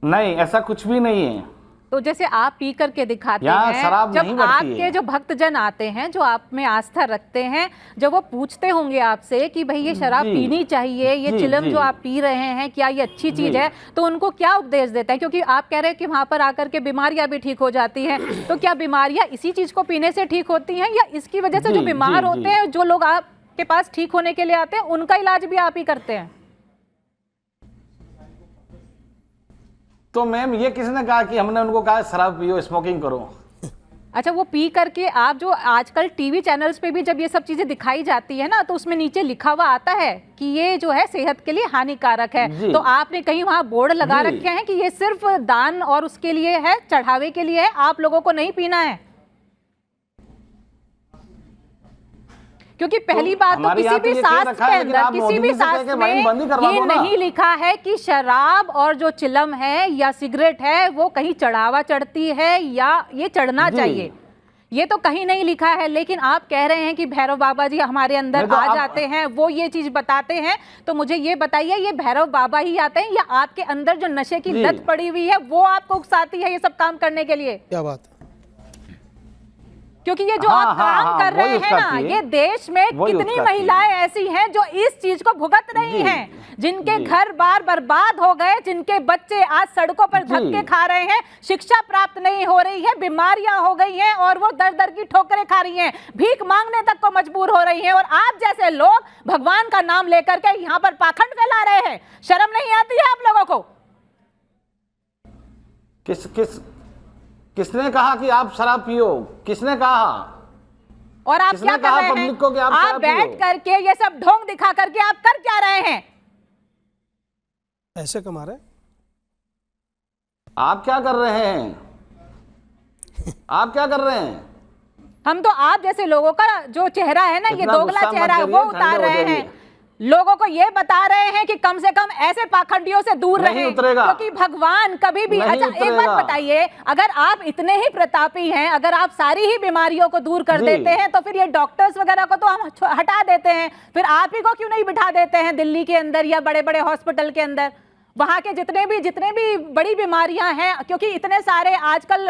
नहीं ऐसा कुछ भी नहीं है। तो जैसे आप पी करके दिखाते यहाँ हैं, शराब नहीं जब बटती आपके है। जो भक्तजन आते हैं जो आप में आस्था रखते हैं, जब वो पूछते होंगे आपसे कि भाई ये शराब जी। पीनी चाहिए, ये जी, चिलम जी। जो आप पी रहे हैं क्या ये अच्छी चीज जी। है, तो उनको क्या उपदेश देते हैं? क्योंकि आप कह रहे हैं कि वहां पर आकर के बीमारियां भी ठीक हो जाती हैं, तो क्या बीमारियां इसी चीज को पीने से ठीक होती हैं या इसकी वजह से जो जी, बीमार जी, होते जी। हैं, जो लोग आपके पास ठीक होने के लिए आते हैं, उनका इलाज भी आप ही करते हैं? तो मैम ये किसने कहा कि हमने उनको कहा शराब पियो, स्मोकिंग करो? अच्छा, वो पी करके आप जो आजकल टीवी चैनल्स पे भी जब ये सब चीजें दिखाई जाती है ना, तो उसमें नीचे लिखा हुआ आता है कि ये जो है सेहत के लिए हानिकारक है। जी। तो आपने कहीं वहां बोर्ड लगा जी। रखे हैं कि ये सिर्फ दान और उसके लिए है, चढ़ावे के लिए है, आप लोगों को नहीं पीना है? क्योंकि पहली बात तो हमारे किसी यहाँ भी तो ये कह शास्त्र रखा के है, लेकिन अंदर, आप किसी मोदी भी जी से कह शास्त्र के वाइन बंद ही में करवा ये दो ना। नहीं लिखा है कि शराब और जो चिलम है या सिगरेट है वो कहीं चढ़ावा चढ़ती है या ये चढ़ना जी। चाहिए, ये तो कहीं नहीं लिखा है। लेकिन आप कह रहे हैं कि भैरव बाबा जी हमारे अंदर नहीं तो आ आप- जाते हैं, वो ये चीज बताते हैं। तो मुझे ये बताइए, ये भैरव बाबा ही आते हैं या आपके अंदर जो नशे की जी। लत पड़ी हुई है वो आपको उकसाती है ये सब काम करने के लिए? क्या बात है। क्योंकि ये जो हाँ, आप हाँ, काम हाँ, कर वही रहे हैं उसका ना, चाहिए। ये देश में वही कितनी उसका महिलाएं ऐसी हैं जो इस चीज को भुगत रही जी, हैं, जिनके जी। घर बार बर्बाद हो गए, जिनके बच्चे आज सड़कों पर जी। धक्के खा रहे हैं, शिक्षा प्राप्त नहीं हो रही है, बीमारियां हो गई हैं और वो दर दर की ठोकरें खा रही हैं, भीख मांगने तक को मजबूर हो रही हैं। और आप जैसे लोग भगवान का नाम लेकर के यहाँ पर पाखंड फैला रहे हैं। शर्म नहीं आती है आप लोगों को? किसने कहा कि आप शराब पियो? किसने कहा? और आप किसने क्या कर कहा रहे पब्लिक को कि हैं? आप आप शराब बैठ पियो? करके ये सब ढोंग दिखा करके आप कर क्या रहे हैं? ऐसे कमा रहे। आप क्या कर रहे हैं? आप क्या कर रहे हैं? हम तो आप जैसे लोगों का जो चेहरा है ना, ये इतना दोगला गुस्सा मत चेहरा है, करिए, वो उतार ठंडे हो रहे जाइए। हैं। लोगों को ये बता रहे हैं कि कम से कम ऐसे पाखंडियों से दूर नहीं रहें, उतरेगा। क्योंकि भगवान कभी भी। नहीं अच्छा, एक उतरेगा। बात बताइए, अगर आप इतने ही प्रतापी हैं, अगर आप सारी ही बीमारियों को दूर कर जी। देते हैं, तो फिर ये डॉक्टर्स वगैरह को तो हम हटा देते हैं, फिर आप ही को क्यों नहीं बिठा देते हैं दिल्ली के अंदर या बड़े बड़े हॉस्पिटल के अंदर? वहां के जितने भी बड़ी बीमारियां हैं, क्योंकि इतने सारे आजकल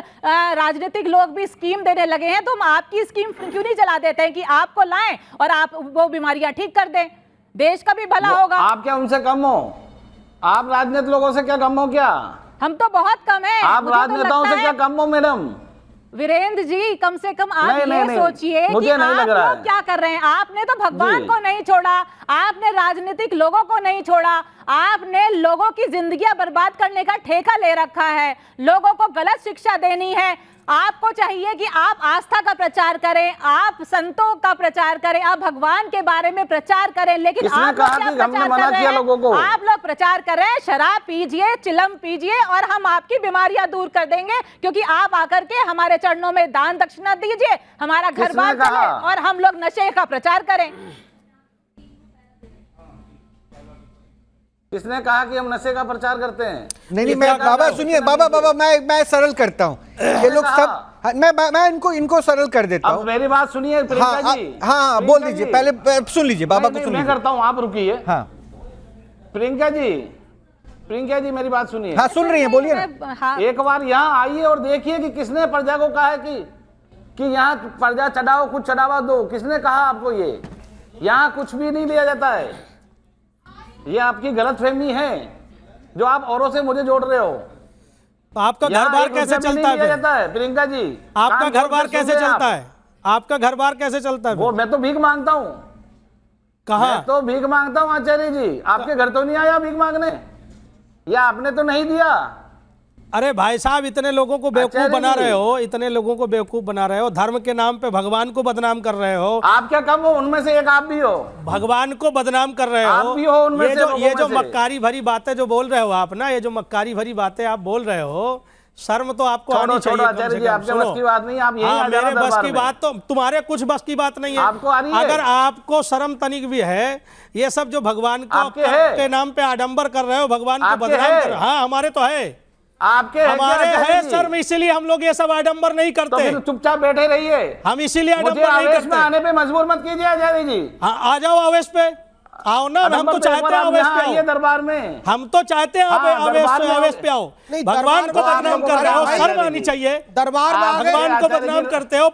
राजनीतिक लोग भी स्कीम देने लगे हैं, तो हम आपकी स्कीम क्यों नहीं चला देते हैं कि आपको लाएं और आप वो बीमारियां ठीक कर दें? देश का भी भला होगा। आप क्या उनसे कम हो? आप राजनीतिक लोगों से क्या कम हो? क्या हम तो बहुत कम है। आप मुझे तो राजनेताओं लगता से क्या है कम हो मैडम? वीरेंद्र जी, कम से कम आप नहीं, ये नहीं, नहीं। सोचिए कि मुझे नहीं आप लग रहा लोग है। क्या कर रहे हैं। आपने तो भगवान जी। को नहीं छोड़ा, आपने राजनीतिक लोगों को नहीं छोड़ा, आपने लोगों की जिंदगियां बर्बाद करने का ठेका ले रखा है, लोगों को गलत शिक्षा देनी है। आपको चाहिए कि आप आस्था का प्रचार करें, आप संतों का प्रचार करें, आप भगवान के बारे में प्रचार करें, लेकिन किसने आप लोग कहा क्या कि हमने प्रचार मना कर रहे किया हैं? लोगों को? आप लोग प्रचार कर रहे हैं शराब पीजिए, चिलम पीजिए और हम आपकी बीमारियां दूर कर देंगे, क्योंकि आप आकर के हमारे चरणों में दान दक्षिणा दीजिए, हमारा घर किसने बार चले कहा? और हम लोग नशे का प्रचार करें। किसने कहा कि हम नशे का प्रचार करते हैं? नहीं, मैं बाबा सुनिए, बाबा मैं सरल करता हूँ। ये लोग सब, हाँ, मैं इनको सरल कर देता अब हूँ। मेरी बात सुनिए प्रियंका जी। हाँ, बोल दीजिए, पहले सुन लीजिए, बाबा को सुन मैं लीजिए। करता हूँ, आप रुकिए। हाँ प्रियंका जी मेरी बात सुनिए। हाँ, सुन रही हैं, बोलिए ना। हाँ, एक बार यहाँ आइए और देखिए कि किसने प्रजा को कहा है कि यहाँ प्रजा चढ़ाओ, कुछ चढ़ावा दो। किसने कहा आपको? ये यहाँ कुछ भी नहीं लिया जाता है। ये आपकी गलतफहमी है जो आप औरों से मुझे जोड़ रहे हो। तो आपका घर यहाँ बार एक कैसे रुपया भी चलता नहीं लिया है? जाता है प्रियंका जी। आपका कान घर खोल बार के कैसे सुनिए आप। चलता है? आपका घर बार कैसे चलता है? वो मैं तो भीख मांगता हूँ। कहाँ? मैं तो भीख मांगता हूँ आचार्य जी। आपके घर तो नहीं आया भीख मांगने, या आपने तो नहीं दिया? अरे भाई साहब, इतने लोगों को बेवकूफ आचार्य बना जी। रहे हो, इतने लोगों को बेवकूफ बना रहे हो, धर्म के नाम पे भगवान को बदनाम कर रहे हो, आप क्या कम हो? उनमें से एक आप भी हो। भगवान को बदनाम कर रहे आप हो। भी हो उनमें ये से, जो लोगों ये में जो से। मक्कारी भरी बातें जो बोल रहे हो आप ना, ये जो मक्कारी भरी बातें आप बोल रहे हो, शर्म तो आपको छोड़ो, आनी चाहिए छोड़ो कम से आचार्य जी, कम। आपके सुनो। बस की बात नहीं, आप यहीं हाँ, आ जाना मेरे बस दरबार की में। बात तो, तुम्हारे कुछ बस की बात नहीं है। आपको आ रही है? अगर आपको शर्म तनिक भी है, ये सब जो भगवान को आपके है? के नाम पे आडंबर कर रहे हो, भगवान को आपके बदनाम है? कर रहे हो। हाँ, हमारे तो है, आपके है हमारे क्या आचार्य है जी? शर्म, इसीलिए हम लोग ये सब आडंबर नहीं तो करते। फिर चुपचाप बैठे रहिए। हम इसीलिए मुझे आडंबर नहीं आवेश में करते। आने पे मजबूर मत कीजिए आचार्य जी। हाँ, आ जाओ आवेश पे, आओ ना, हम आडंबर तो पे चाहते एक बार हैं आप आवेश यहाँ पे आइए आओ। दरबार में। हम तो चाहते हैं हाँ, दरबार में आवेश आओ। पे आओ। नहीं, भगवान को दरबार में बदनाम आप कर रहे हो, लोग शर्म आए आनी जी। चाहिए। दरबार में आ गए। भगवान को आचार्य बदनाम जी। करते हो,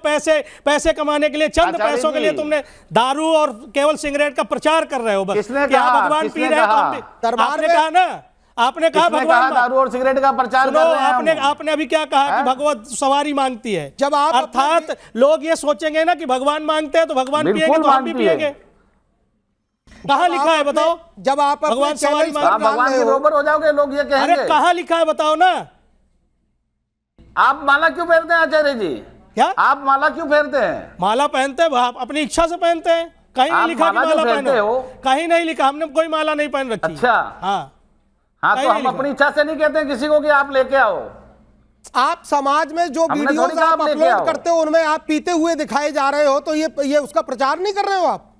पैसे कमाने के लिए, चंद आचार्य पैसों के लिए जी। तुमने दारू और केवल सिगरेट का प्रचार कर रहे हो बस। किसने कि हाँ, कहा? भगवान किसने पी रहे हैं तो कहा? हम भी। दरबार आपने में- कहा ना, आपने कहा किसने कहा भगवान दारू और सिगरेट का प्रचार सुनो, कर रहे हैं हम? आपने अभी क्या कहा कि भगवत सवारी मांगती है। जब आप अर्थात लोग ये सोचेंगे ना कि भगवान मांगते हैं तो भगवान बिल्कुल पिएंगे तो हम भी मांगती है। पिएंगे। कहाँ लिखा है बताओ? जब आप अपने भगवान चैनल सवारी पर आप डाल भगवान रहे के हो, ऊपर हो जाओगे, लोग ये अरे कहेंगे। कहाँ लिखा है बताओ ना। आप माला क्यों पहनते हैं आचार्य जी? क्या आप माला क्यों पहनते हैं? माला पहनते हैं? आप अपनी इच्छा से पहनते हैं, कहीं नहीं आप लिखा कि माला जो माला पहनते पहनो। हो? कहीं नहीं लिखा, हमने कोई माला नहीं पहन रखी। अच्छा। हाँ, हाँ, कहीं तो नहीं हम लिखा। अपनी इच्छा से नहीं कहते हैं किसी को कि आप लेके आओ। आप समाज में जो हमने वीडियोस थोड़ी कहा आप आप लेके अपलोड आओ। करते हो उनमें आप पीते हुए दिखाए जा रहे हो, तो ये उसका प्रचार नहीं कर रहे हो आप?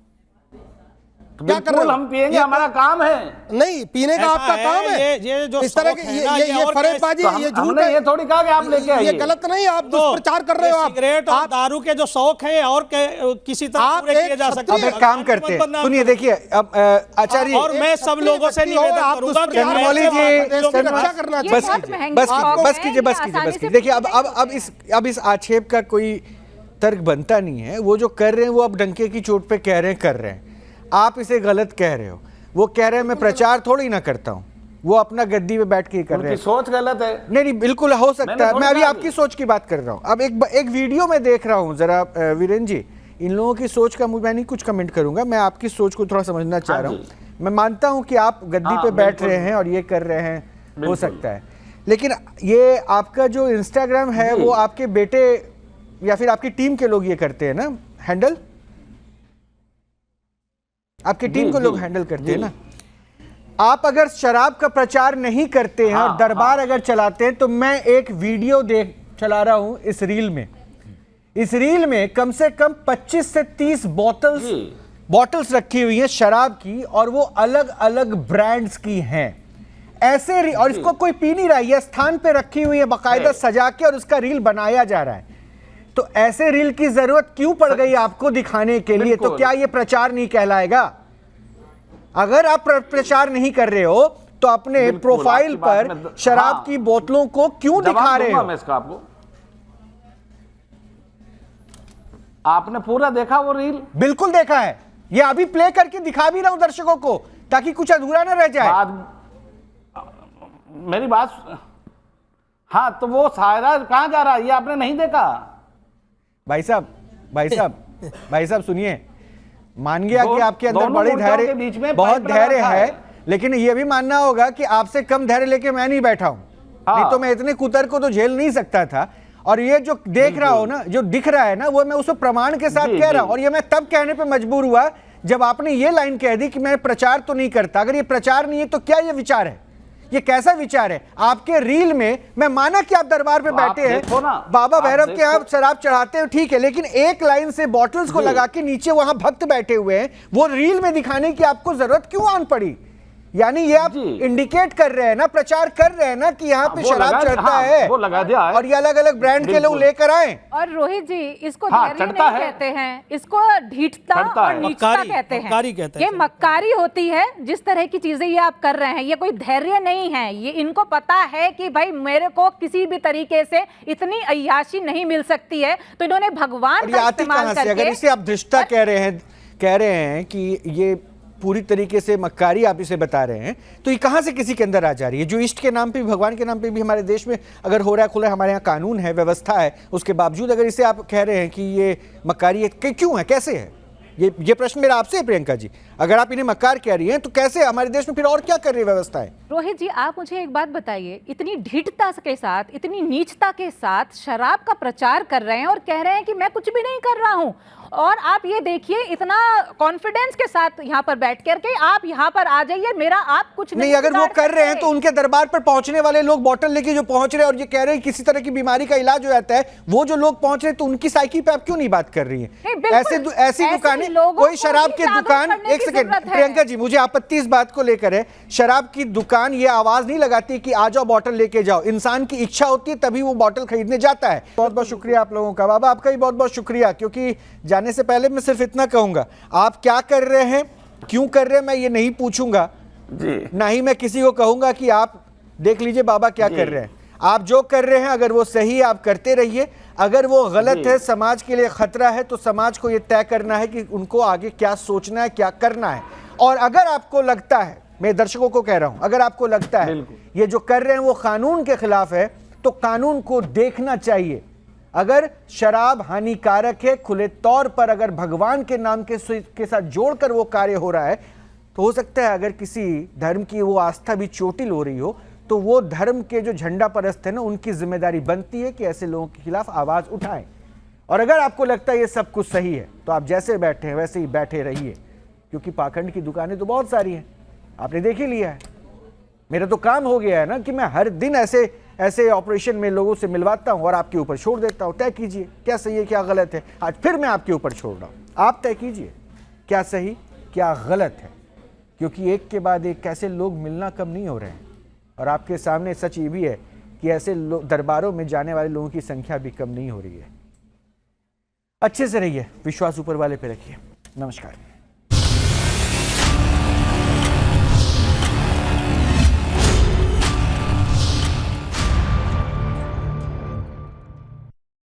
क्या कर रहे बिल्कुल हो? हम पिएंगे, ये- हमारा काम है। नहीं, पीने का ऐसा आपका है, काम है। ये जो इस तरह शौक के है ना, ये और फरेबबाजी, तो ये झूठ हमने है। ये थोड़ी कहा कि आप लेके आइए। ये गलत नहीं, आप तो दुष्प्रचार कर रहे हो। आप सिगरेट और आप दारू के जो शौक हैं और किसी तरह आप पूरे एक किए जा सकते क्षत्रिय- अब एक काम करते हैं, सुनिए, देखिए, अब आचार्य और मैं सब लोगों से निवेदन आप करूंगा कि दुष्प्रचार चंद्रमौली करते हो, आप जी, देश की रक्षा करना ये बस बहुत कीजिए, महंगी बस शौक कीजिए, है, बस कीजिए, ये बस कीजिए, आसानी बस से कीजिए। देखिए, अब इस आक्षेप का कोई तर्क बनता नहीं है। वो जो कर रहे हैं वो अब डंके की चोट पे कह रहे हैं, कर रहे हैं, आप इसे गलत कह रहे हो। वो कह रहे हैं मैं प्रचार थोड़ी ना करता हूँ, वो अपना गद्दी पे बैठ के कर रहे हैं। सोच गलत है। नहीं, बिल्कुल हो सकता है। मैं अभी आपकी सोच की बात कर रहा हूँ। अब एक वीडियो में देख रहा हूँ, जरा वीरेंद्र जी, इन लोगों की सोच का मैं नहीं कुछ कमेंट करूंगा, मैं आपकी सोच को थोड़ा समझना चाह रहा हूँ। मैं मानता हूँ कि आप गद्दी पे बैठ रहे हैं और ये कर रहे हैं, हो सकता है, लेकिन ये आपका जो इंस्टाग्राम है वो आपके बेटे या फिर आपकी टीम के लोग ये करते हैं ना हैंडल, आपकी टीम को लोग हैंडल करते हैं ना। आप अगर शराब का प्रचार नहीं करते हैं और दरबार अगर चलाते हैं, तो मैं एक वीडियो चला रहा हूं इस रील में। इस रील में कम से कम 25 से 30 बॉटल्स रखी हुई हैं शराब की, और वो अलग अलग ब्रांड्स की हैं ऐसे, और इसको कोई पी नहीं रहा है, ये स्थान पे रखी हुई है बाकायदा सजा के, और उसका रील बनाया जा रहा है। तो ऐसे रील की जरूरत क्यों पड़ गई आपको दिखाने के लिए? तो क्या ये प्रचार नहीं कहलाएगा? अगर आप प्रचार नहीं कर रहे हो तो अपने प्रोफाइल पर शराब की बोतलों को क्यों दिखा रहे हो? मैं इसका आपने पूरा देखा वो रील? बिल्कुल देखा है, ये अभी प्ले करके दिखा भी रहा हूं दर्शकों को, ताकि कुछ अधूरा ना रह जाए। मेरी बात, हाँ, तो वो सायरा कहां जा रहा है ये आपने नहीं देखा? भाई साहब सुनिए, मान गया कि आपके अंदर बड़ी धैर्य, बहुत धैर्य है, लेकिन ये भी मानना होगा कि आपसे कम धैर्य लेके मैं नहीं बैठा हूं। नहीं तो मैं इतने कुतर को तो झेल नहीं सकता था। और ये जो देख रहा हो ना, जो दिख रहा है ना, वो मैं उसको प्रमाण के साथ कह रहा हूं। और ये मैं तब कहने पे मजबूर हुआ जब आपने ये लाइन कह दी कि मैं प्रचार तो नहीं करता। अगर ये प्रचार नहीं है तो क्या ये विचार है? ये कैसा विचार है? आपके रील में मैं माना कि आप दरबार पे बैठे हैं, बाबा भैरव के आप शराब चढ़ाते हो, ठीक है, लेकिन एक लाइन से बॉटल्स को लगा के नीचे वहां भक्त बैठे हुए हैं, वो रील में दिखाने की आपको जरूरत क्यों आन पड़ी? यानी ये आप इंडिकेट कर रहे हैं ना, प्रचार कर रहे हैं ना कि यहाँ पे शराब चढ़ता है, वो लगा दिया है, और ये अलग अलग ब्रांड के लोग लेकर आए। और रोहित जी, इसको धैर्य नहीं कहते हैं, इसको ढीठता और नीचता कहते हैं। ये मक्कारी होती है। जिस तरह की चीजें ये आप कर रहे हैं, ये कोई धैर्य नहीं है। ये इनको पता है कि भाई मेरे को किसी भी तरीके से इतनी अय्याशी नहीं मिल सकती है, तो इन्होंने भगवान का इस्तेमाल करके। अगर इसे आप धृष्टता कह रहे हैं कि ये पूरी तरीके से मक्कारी आप इसे बता रहे हैं, तो ये कहां से किसी के अंदर आ जा रही है? जो इष्ट के नाम पे, भगवान के नाम पे भी हमारे देश में अगर हो रहा है, खुला, हमारे यहाँ कानून है, व्यवस्था है, उसके बावजूद अगर इसे आप कह रहे हैं कि ये मक्कारी है, क्यों है, कैसे है? ये प्रश्न मेरा आपसे है प्रियंका जी। अगर आप इन्हें मक्कार कह रही हैं तो कैसे हमारे देश में फिर और क्या कर रही है व्यवस्था है? रोहित जी, आप मुझे एक बात बताइए, इतनी ढीठता के साथ, इतनी नीचता के साथ शराब का प्रचार कर रहे हैं और कह रहे हैं कि मैं कुछ भी नहीं कर रहा हूं, और आप ये देखिए इतना कॉन्फिडेंस के साथ यहाँ पर बैठ करके आप यहाँ पर आ जाइए, मेरा आप कुछ नहीं। अगर वो कर रहे हैं तो उनके दरबार पर पहुंचने वाले लोग बॉटल लेके जो पहुंच रहे हैं और ये कह रहे हैं किसी तरह की बीमारी का इलाज हो जाता है, वो जो लोग पहुंच रहे हैं, तो उनकी साइकी पे आप क्यों नहीं बात कर रही है? ऐसी दुकानें, कोई शराब की दुकान, एक सेकंड प्रियंका जी, मुझे आपत्ति इस बात को लेकर है, शराब की दुकान ये आवाज नहीं लगाती कि आ जाओ बॉटल लेके जाओ। इंसान की इच्छा होती है तभी वो बॉटल खरीदने जाता है। बहुत बहुत शुक्रिया आप लोगों का। बाबा आपका भी बहुत बहुत शुक्रिया, क्योंकि जाने से पहले मैं सिर्फ इतना कहूंगा, आप क्या कर रहे हैं, क्यों कर रहे हैं, मैं ये नहीं पूछूंगा जी, ना ही मैं किसी को कहूंगा कि आप देख लीजिए बाबा क्या कर रहे हैं। आप जो कर रहे हैं अगर वो सही है आप करते रहिए, अगर वो गलत है, समाज के लिए खतरा है, तो समाज को ये तय करना है कि उनको आगे क्या सोचना है, क्या करना है। और अगर आपको लगता है, मैं दर्शकों को कह रहा हूं, अगर आपको लगता है ये जो कर रहे हैं वो कानून के खिलाफ है, तो कानून को देखना चाहिए। अगर शराब हानिकारक है, खुले तौर पर अगर भगवान के नाम के साथ जोड़कर वो कार्य हो रहा है, तो हो सकता है अगर किसी धर्म की वो आस्था भी चोटिल हो रही हो, तो वो धर्म के जो झंडा परस्त है ना, उनकी जिम्मेदारी बनती है कि ऐसे लोगों के खिलाफ आवाज उठाएं। और अगर आपको लगता है ये सब कुछ सही है, तो आप जैसे बैठे हैं वैसे ही बैठे रहिए, क्योंकि पाखंड की दुकानें तो बहुत सारी हैं, आपने देख ही लिया है। मेरा तो काम हो गया है ना कि मैं हर दिन ऐसे ऑपरेशन में लोगों से मिलवाता हूं और आपके ऊपर छोड़ देता हूं। तय कीजिए क्या सही है क्या गलत है। आज फिर मैं आपके ऊपर छोड़ रहा हूं, आप तय कीजिए क्या सही क्या गलत है, क्योंकि एक के बाद एक कैसे लोग मिलना कम नहीं हो रहे हैं। और आपके सामने सच ये भी है कि ऐसे दरबारों में जाने वाले लोगों की संख्या भी कम नहीं हो रही है। अच्छे से रहिए, विश्वास ऊपर वाले पे रखिए। नमस्कार।